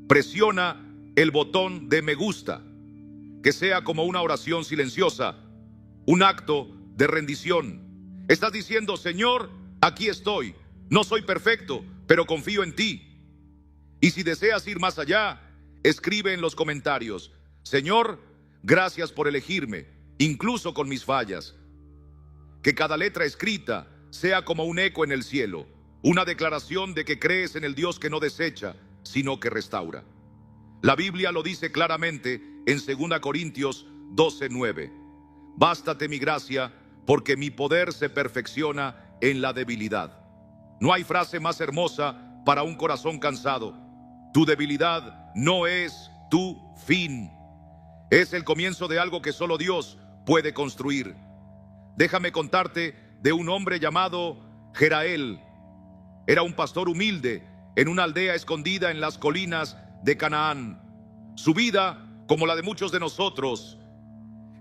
Presiona el botón de me gusta, que sea como una oración silenciosa, un acto de rendición. Estás diciendo, Señor, aquí estoy, no soy perfecto, pero confío en ti. Y si deseas ir más allá, escribe en los comentarios, Señor, gracias por elegirme, incluso con mis fallas. Que cada letra escrita sea como un eco en el cielo, una declaración de que crees en el Dios que no desecha, sino que restaura. La Biblia lo dice claramente en 2 Corintios 12:9. Bástate mi gracia, porque mi poder se perfecciona en la debilidad. No hay frase más hermosa para un corazón cansado. Tu debilidad no es tu fin. Es el comienzo de algo que solo Dios puede construir. Déjame contarte de un hombre llamado Jerael. Era un pastor humilde en una aldea escondida en las colinas de Canaán. Su vida, como la de muchos de nosotros,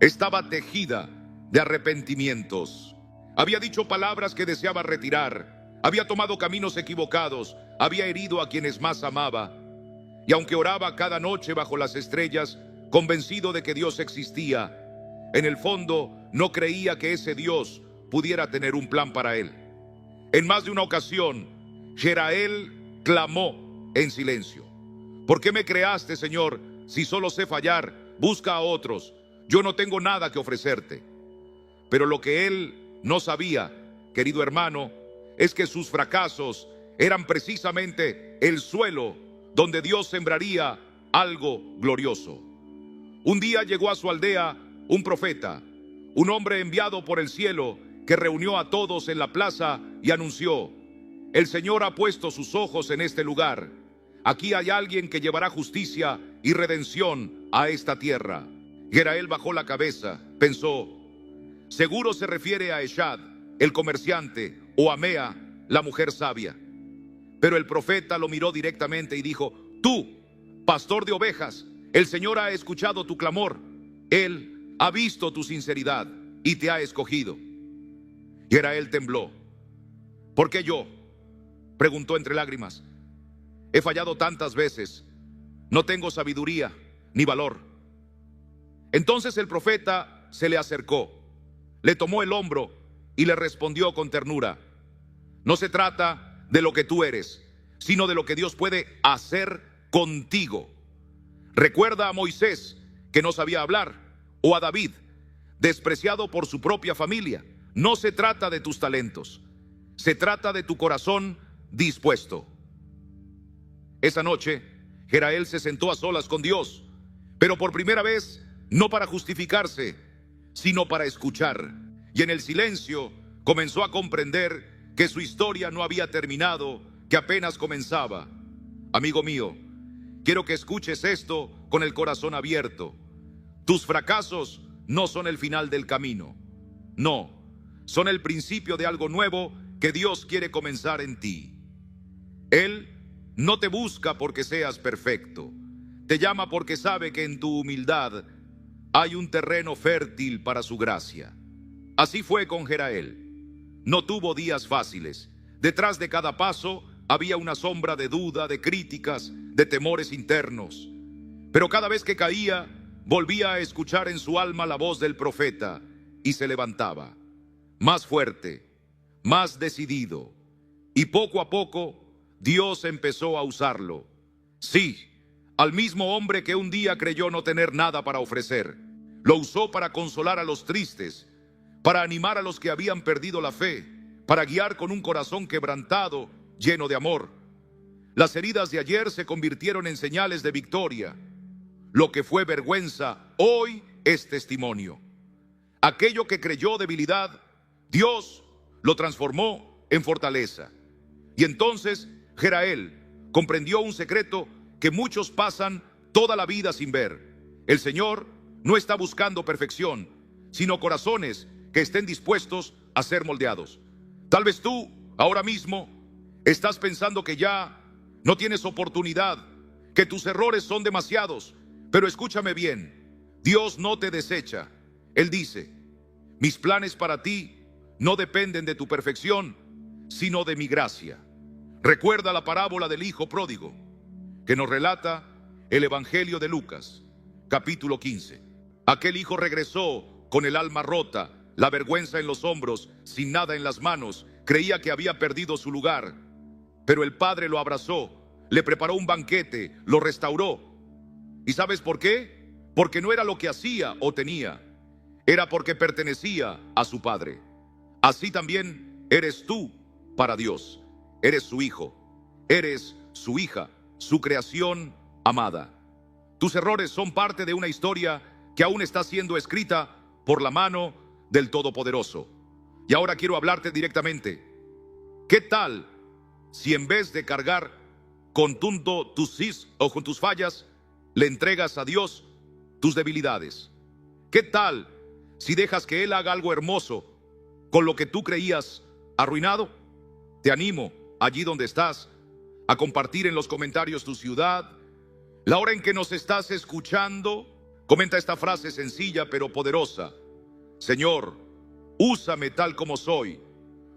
estaba tejida de arrepentimientos. Había dicho palabras que deseaba retirar. Había tomado caminos equivocados. Había herido a quienes más amaba. Y aunque oraba cada noche bajo las estrellas, convencido de que Dios existía, en el fondo no creía que ese Dios pudiera tener un plan para él. En más de una ocasión, Jerael clamó en silencio. ¿Por qué me creaste, Señor, si solo sé fallar? Busca a otros. Yo no tengo nada que ofrecerte. Pero lo que él no sabía, querido hermano, es que sus fracasos eran precisamente el suelo donde Dios sembraría algo glorioso. Un día llegó a su aldea un profeta, un hombre enviado por el cielo que reunió a todos en la plaza y anunció: el Señor ha puesto sus ojos en este lugar. Aquí hay alguien que llevará justicia y redención a esta tierra. Jerael bajó la cabeza, pensó, seguro se refiere a Eshad, el comerciante, o a Mea, la mujer sabia. Pero el profeta lo miró directamente y dijo: tú, pastor de ovejas, el Señor ha escuchado tu clamor. Él ha visto tu sinceridad y te ha escogido. Jerael tembló. ¿Por qué yo?, preguntó entre lágrimas. He fallado tantas veces. No tengo sabiduría ni valor. Entonces el profeta se le acercó, le tomó el hombro y le respondió con ternura: no se trata de lo que tú eres, sino de lo que Dios puede hacer contigo. Recuerda a Moisés, que no sabía hablar, o a David, despreciado por su propia familia. No se trata de tus talentos, se trata de tu corazón dispuesto. Esa noche, Jerael se sentó a solas con Dios. pero por primera vez no para justificarse, sino para escuchar. Y en el silencio comenzó a comprender que su historia no había terminado, que apenas comenzaba. Amigo mío, quiero que escuches esto con el corazón abierto. Tus fracasos no son el final del camino. No, son el principio de algo nuevo que Dios quiere comenzar en ti. Él no te busca porque seas perfecto. Te llama porque sabe que en tu humildad hay un terreno fértil para su gracia. Así fue con Jerael. No tuvo días fáciles. Detrás de cada paso había una sombra de duda, de críticas, de temores internos. Pero cada vez que caía, volvía a escuchar en su alma la voz del profeta y se levantaba, más fuerte, más decidido. Y poco a poco, Dios empezó a usarlo. Sí, al mismo hombre que un día creyó no tener nada para ofrecer. Lo usó para consolar a los tristes, para animar a los que habían perdido la fe, para guiar con un corazón quebrantado, lleno de amor. Las heridas de ayer se convirtieron en señales de victoria. Lo que fue vergüenza, hoy es testimonio. Aquello que creyó debilidad, Dios lo transformó en fortaleza. Y entonces Jerael comprendió un secreto que muchos pasan toda la vida sin ver. El Señor no está buscando perfección, sino corazones que estén dispuestos a ser moldeados. Tal vez tú, ahora mismo, estás pensando que ya no tienes oportunidad, que tus errores son demasiados. Pero escúchame bien, Dios no te desecha. Él dice, mis planes para ti no dependen de tu perfección, sino de mi gracia. Recuerda la parábola del hijo pródigo, que nos relata el Evangelio de Lucas, capítulo 15. Aquel hijo regresó con el alma rota, la vergüenza en los hombros, sin nada en las manos. Creía que había perdido su lugar, pero el padre lo abrazó, le preparó un banquete, lo restauró. ¿Y sabes por qué? Porque no era lo que hacía o tenía, era porque pertenecía a su padre. Así también eres tú para Dios. Eres su hijo, eres su hija, su creación amada. Tus errores son parte de una historia que aún está siendo escrita por la mano del Todopoderoso. Y ahora quiero hablarte directamente. ¿Qué tal si en vez de cargar con tus sís o con tus fallas, le entregas a Dios tus debilidades? ¿Qué tal si dejas que Él haga algo hermoso con lo que tú creías arruinado? Te animo, allí donde estás, a compartir en los comentarios tu ciudad. La hora en que nos estás escuchando, comenta esta frase sencilla pero poderosa. Señor, úsame tal como soy,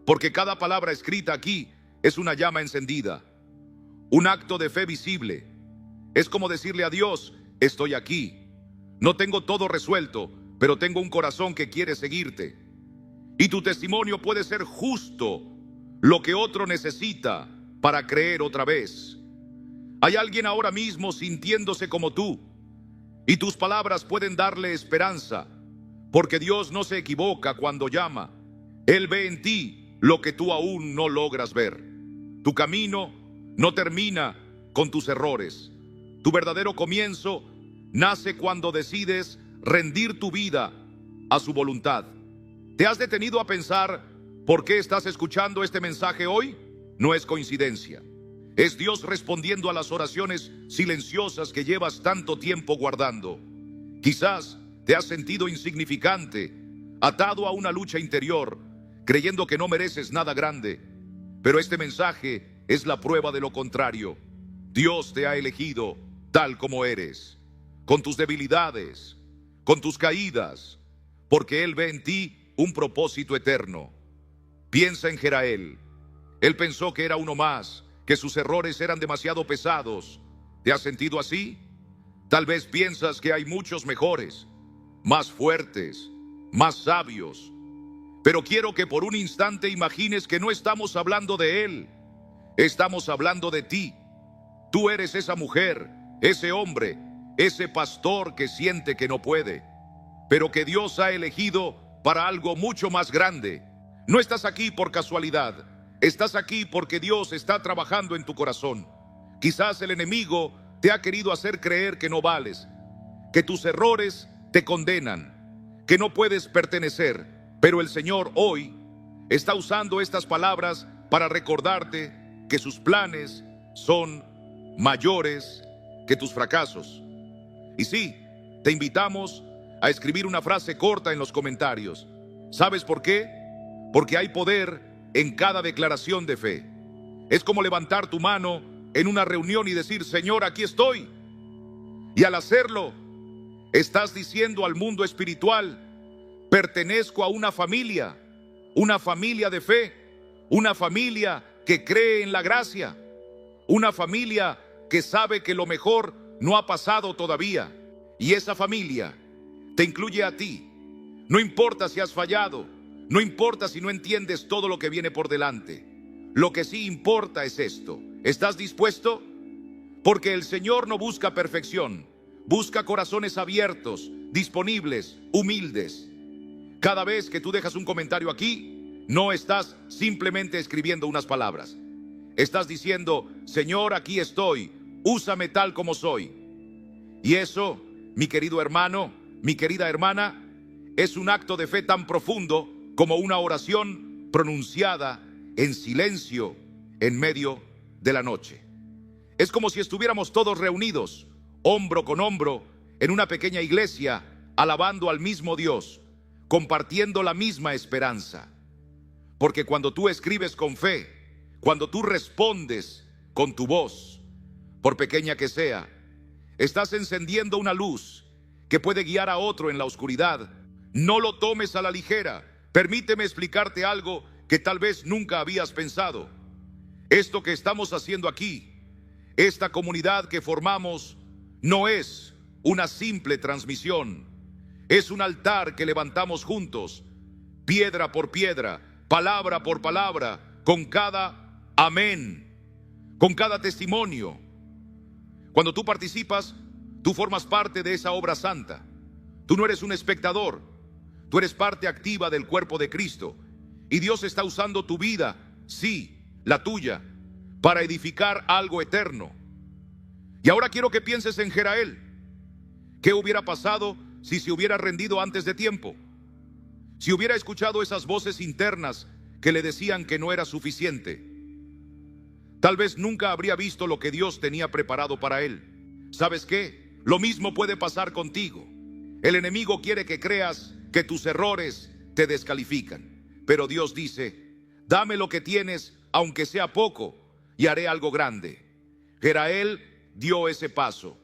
porque cada palabra escrita aquí es una llama encendida, un acto de fe visible. Es como decirle a Dios, estoy aquí. No tengo todo resuelto, pero tengo un corazón que quiere seguirte. Y tu testimonio puede ser justo lo que otro necesita para creer otra vez. Hay alguien ahora mismo sintiéndose como tú, y tus palabras pueden darle esperanza, porque Dios no se equivoca cuando llama. Él ve en ti lo que tú aún no logras ver. Tu camino no termina con tus errores. Tu verdadero comienzo nace cuando decides rendir tu vida a su voluntad. ¿Te has detenido a pensar por qué estás escuchando este mensaje hoy? No es coincidencia. Es Dios respondiendo a las oraciones silenciosas que llevas tanto tiempo guardando. Quizás te has sentido insignificante, atado a una lucha interior, creyendo que no mereces nada grande. Pero este mensaje es la prueba de lo contrario. Dios te ha elegido tal como eres, con tus debilidades, con tus caídas, porque Él ve en ti un propósito eterno. Piensa en Jerael. Él pensó que era uno más, que sus errores eran demasiado pesados. ¿Te has sentido así? Tal vez piensas que hay muchos mejores, más fuertes, más sabios. Pero quiero que por un instante imagines que no estamos hablando de Él. Estamos hablando de ti. Tú eres esa mujer, ese hombre, ese pastor que siente que no puede, pero que Dios ha elegido para algo mucho más grande. No estás aquí por casualidad. Estás aquí porque Dios está trabajando en tu corazón. Quizás el enemigo te ha querido hacer creer que no vales, que tus errores te condenan, que no puedes pertenecer, pero el Señor hoy está usando estas palabras para recordarte que sus planes son mayores que tus fracasos. Y sí, te invitamos a escribir una frase corta en los comentarios. ¿Sabes por qué? Porque hay poder en cada declaración de fe. Es como levantar tu mano en una reunión y decir: Señor, aquí estoy. Y al hacerlo, estás diciendo al mundo espiritual: pertenezco a una familia de fe, una familia que cree en la gracia, una familia que sabe que lo mejor no ha pasado todavía. Y esa familia te incluye a ti. No importa si has fallado, no importa si no entiendes todo lo que viene por delante. Lo que sí importa es esto: ¿estás dispuesto? Porque el Señor no busca perfección, busca corazones abiertos, disponibles, humildes. Cada vez que tú dejas un comentario aquí, no estás simplemente escribiendo unas palabras. Estás diciendo: Señor, aquí estoy, úsame tal como soy. Y eso, mi querido hermano, mi querida hermana, es un acto de fe tan profundo como una oración pronunciada en silencio en medio de la noche. Es como si estuviéramos todos reunidos, hombro con hombro, en una pequeña iglesia, alabando al mismo Dios, compartiendo la misma esperanza. Porque cuando tú escribes con fe, cuando tú respondes con tu voz, por pequeña que sea, estás encendiendo una luz que puede guiar a otro en la oscuridad. No lo tomes a la ligera. Permíteme explicarte algo que tal vez nunca habías pensado. Esto que estamos haciendo aquí, esta comunidad que formamos, no es una simple transmisión. Es un altar que levantamos juntos, piedra por piedra, palabra por palabra, con cada amén, con cada testimonio. Cuando tú participas, tú formas parte de esa obra santa. Tú no eres un espectador, tú eres parte activa del cuerpo de Cristo. Y Dios está usando tu vida, sí, la tuya, para edificar algo eterno. Y ahora quiero que pienses en Jerael. ¿Qué hubiera pasado si se hubiera rendido antes de tiempo? Si hubiera escuchado esas voces internas que le decían que no era suficiente. Tal vez nunca habría visto lo que Dios tenía preparado para él. ¿Sabes qué? Lo mismo puede pasar contigo. El enemigo quiere que creas que tus errores te descalifican. Pero Dios dice: dame lo que tienes, aunque sea poco, y haré algo grande. Jerael dio ese paso,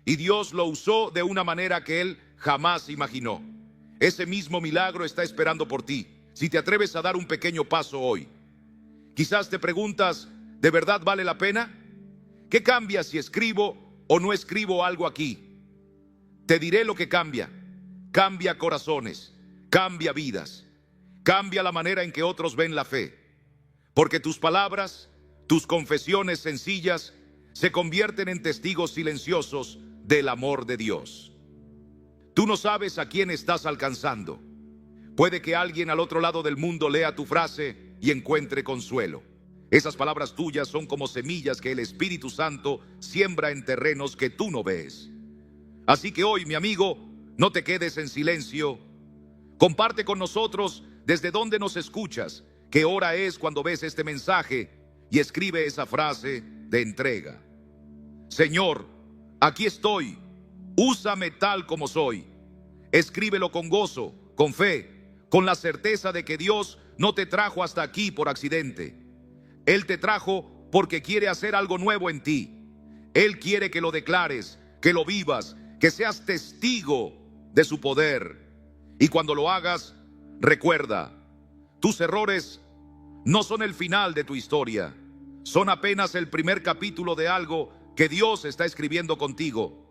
y Dios lo usó de una manera que él jamás imaginó. Ese mismo milagro está esperando por ti, si te atreves a dar un pequeño paso hoy. Quizás te preguntas: ¿de verdad vale la pena? ¿Qué cambia si escribo o no escribo algo aquí? Te diré lo que cambia. Cambia corazones, cambia vidas, cambia la manera en que otros ven la fe. Porque tus palabras, tus confesiones sencillas, se convierten en testigos silenciosos del amor de Dios. Tú no sabes a quién estás alcanzando. Puede que alguien al otro lado del mundo lea tu frase y encuentre consuelo. Esas palabras tuyas son como semillas que el Espíritu Santo siembra en terrenos que tú no ves. Así que hoy, mi amigo, no te quedes en silencio. Comparte con nosotros desde donde nos escuchas, qué hora es cuando ves este mensaje, y escribe esa frase de entrega. Señor, aquí estoy, úsame tal como soy. Escríbelo con gozo, con fe, con la certeza de que Dios no te trajo hasta aquí por accidente. Él te trajo porque quiere hacer algo nuevo en ti. Él quiere que lo declares, que lo vivas, que seas testigo de su poder. Y cuando lo hagas, recuerda, tus errores no son el final de tu historia. Son apenas el primer capítulo de algo que Dios está escribiendo contigo.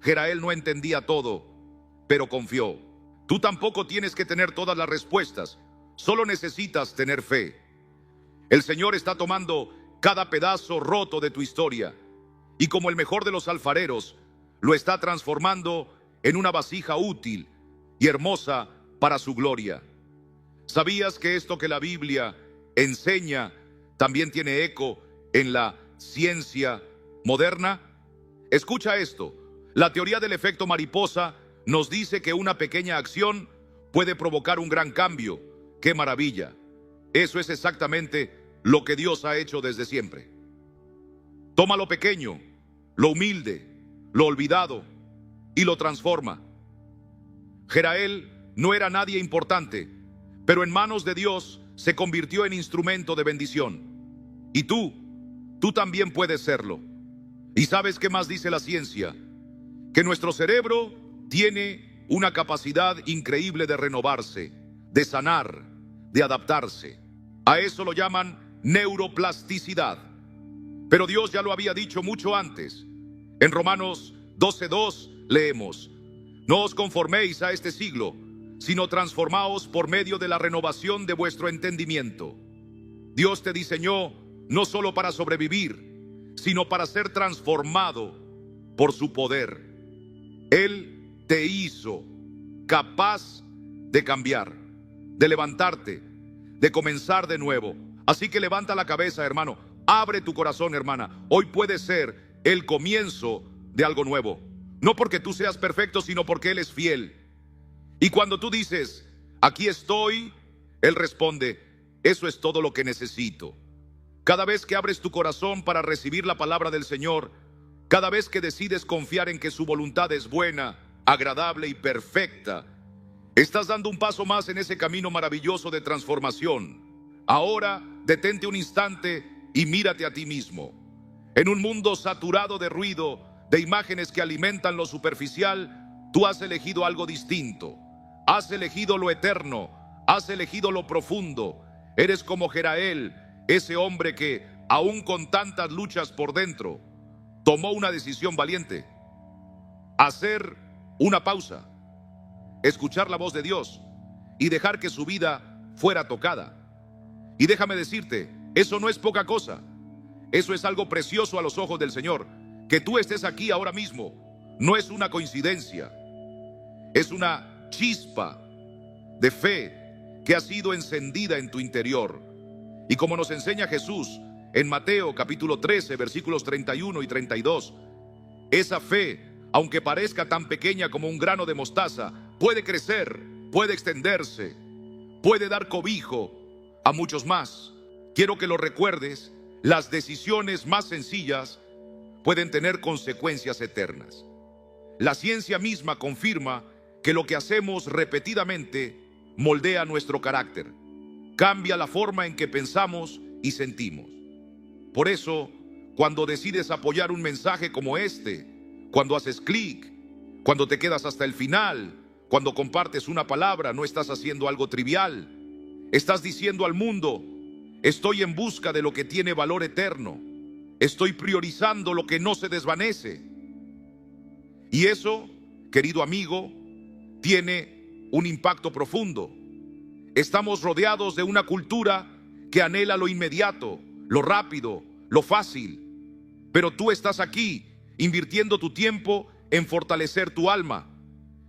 Jerael no entendía todo, pero confió. Tú tampoco tienes que tener todas las respuestas, solo necesitas tener fe. El Señor está tomando cada pedazo roto de tu historia y, como el mejor de los alfareros, lo está transformando en una vasija útil y hermosa para su gloria. ¿Sabías que esto que la Biblia enseña también tiene eco en la ciencia moderna? Escucha esto. La teoría del efecto mariposa nos dice que una pequeña acción puede provocar un gran cambio. ¡Qué maravilla! Eso es exactamente lo que Dios ha hecho desde siempre. Toma lo pequeño, lo humilde, lo olvidado y lo transforma. Jerael no era nadie importante, pero en manos de Dios se convirtió en instrumento de bendición. Y tú también puedes serlo. ¿Y sabes qué más dice la ciencia? Que nuestro cerebro tiene una capacidad increíble de renovarse, de sanar, de adaptarse. A eso lo llaman neuroplasticidad. Pero Dios ya lo había dicho mucho antes. En Romanos 12:2 leemos: no os conforméis a este siglo, sino transformaos por medio de la renovación de vuestro entendimiento. Dios te diseñó no solo para sobrevivir, sino para ser transformado por su poder. Él te hizo capaz de cambiar, de levantarte, de comenzar de nuevo. Así que levanta la cabeza, hermano. Abre tu corazón, hermana. Hoy puede ser el comienzo de algo nuevo. No porque tú seas perfecto, sino porque Él es fiel. Y cuando tú dices, aquí estoy, Él responde, eso es todo lo que necesito. Cada vez que abres tu corazón para recibir la palabra del Señor, cada vez que decides confiar en que su voluntad es buena, agradable y perfecta, estás dando un paso más en ese camino maravilloso de transformación. Ahora, detente un instante y mírate a ti mismo. En un mundo saturado de ruido, de imágenes que alimentan lo superficial, tú has elegido algo distinto. Has elegido lo eterno, has elegido lo profundo. Eres como Jerael, ese hombre que, aún con tantas luchas por dentro, tomó una decisión valiente: hacer una pausa, escuchar la voz de Dios y dejar que su vida fuera tocada. Y déjame decirte, eso no es poca cosa. Eso es algo precioso a los ojos del Señor. Que tú estés aquí ahora mismo no es una coincidencia. Es una chispa de fe que ha sido encendida en tu interior. Y como nos enseña Jesús en Mateo capítulo 13, versículos 31 y 32, esa fe, aunque parezca tan pequeña como un grano de mostaza, puede crecer, puede extenderse, puede dar cobijo a muchos más. Quiero que lo recuerdes, las decisiones más sencillas pueden tener consecuencias eternas. La ciencia misma confirma que lo que hacemos repetidamente moldea nuestro carácter, cambia la forma en que pensamos y sentimos. Por eso, cuando decides apoyar un mensaje como este, cuando haces clic, cuando te quedas hasta el final, cuando compartes una palabra, no estás haciendo algo trivial. Estás diciendo al mundo: estoy en busca de lo que tiene valor eterno. Estoy priorizando lo que no se desvanece. Y eso, querido amigo, tiene un impacto profundo. Estamos rodeados de una cultura que anhela lo inmediato, lo rápido, lo fácil. Pero tú estás aquí invirtiendo tu tiempo en fortalecer tu alma.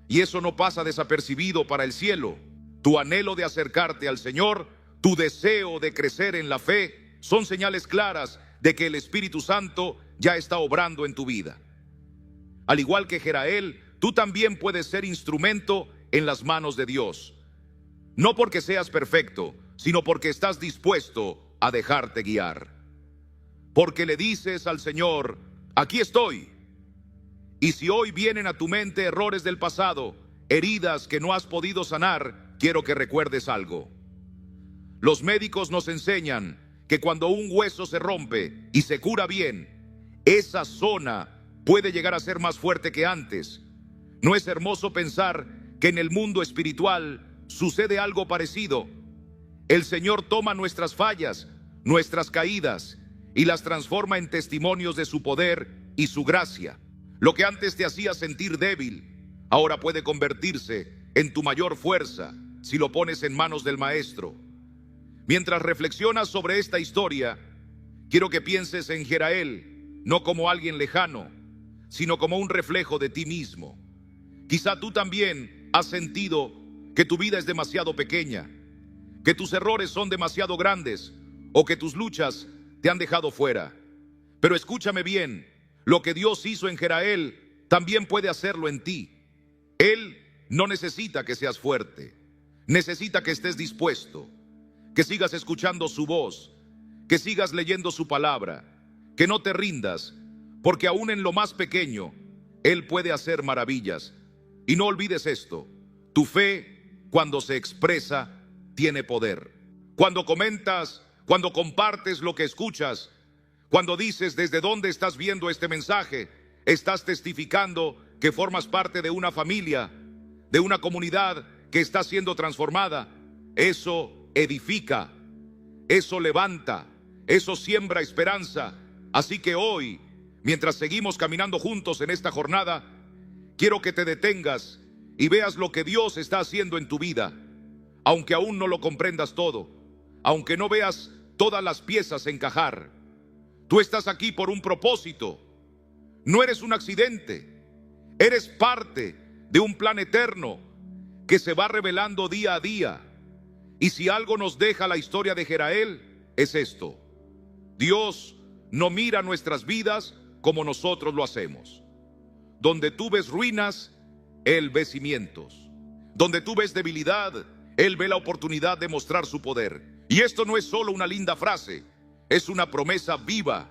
Y eso no pasa desapercibido para el cielo. Tu anhelo de acercarte al Señor, tu deseo de crecer en la fe, son señales claras de que el Espíritu Santo ya está obrando en tu vida. Al igual que Jerael, tú también puedes ser instrumento en las manos de Dios. No porque seas perfecto, sino porque estás dispuesto a dejarte guiar. Porque le dices al Señor: aquí estoy. Y si hoy vienen a tu mente errores del pasado, heridas que no has podido sanar, quiero que recuerdes algo. Los médicos nos enseñan que cuando un hueso se rompe y se cura bien, esa zona puede llegar a ser más fuerte que antes. ¿No es hermoso pensar que en el mundo espiritual sucede algo parecido? El Señor toma nuestras fallas, nuestras caídas, y las transforma en testimonios de su poder y su gracia. Lo que antes te hacía sentir débil, ahora puede convertirse en tu mayor fuerza si lo pones en manos del Maestro. Mientras reflexionas sobre esta historia, quiero que pienses en Jerael, no como alguien lejano, sino como un reflejo de ti mismo. Quizá tú también has sentido que tu vida es demasiado pequeña, que tus errores son demasiado grandes o que tus luchas te han dejado fuera. Pero escúchame bien, lo que Dios hizo en Jerael también puede hacerlo en ti. Él no necesita que seas fuerte, necesita que estés dispuesto, que sigas escuchando su voz, que sigas leyendo su palabra, que no te rindas, porque aún en lo más pequeño, Él puede hacer maravillas. Y no olvides esto, tu fe, cuando se expresa, tiene poder. Cuando comentas, cuando compartes lo que escuchas, cuando dices desde dónde estás viendo este mensaje, estás testificando que formas parte de una familia, de una comunidad que está siendo transformada. Eso edifica, eso levanta, eso siembra esperanza. Así que hoy, mientras seguimos caminando juntos en esta jornada, quiero que te detengas y veas lo que Dios está haciendo en tu vida, aunque aún no lo comprendas todo, aunque no veas todas las piezas encajar. Tú estás aquí por un propósito. No eres un accidente, eres parte de un plan eterno que se va revelando día a día. Y si algo nos deja la historia de Jerael, es esto: Dios no mira nuestras vidas como nosotros lo hacemos. Donde tú ves ruinas, Él ve cimientos. Donde tú ves debilidad, Él ve la oportunidad de mostrar su poder. Y esto no es solo una linda frase, es una promesa viva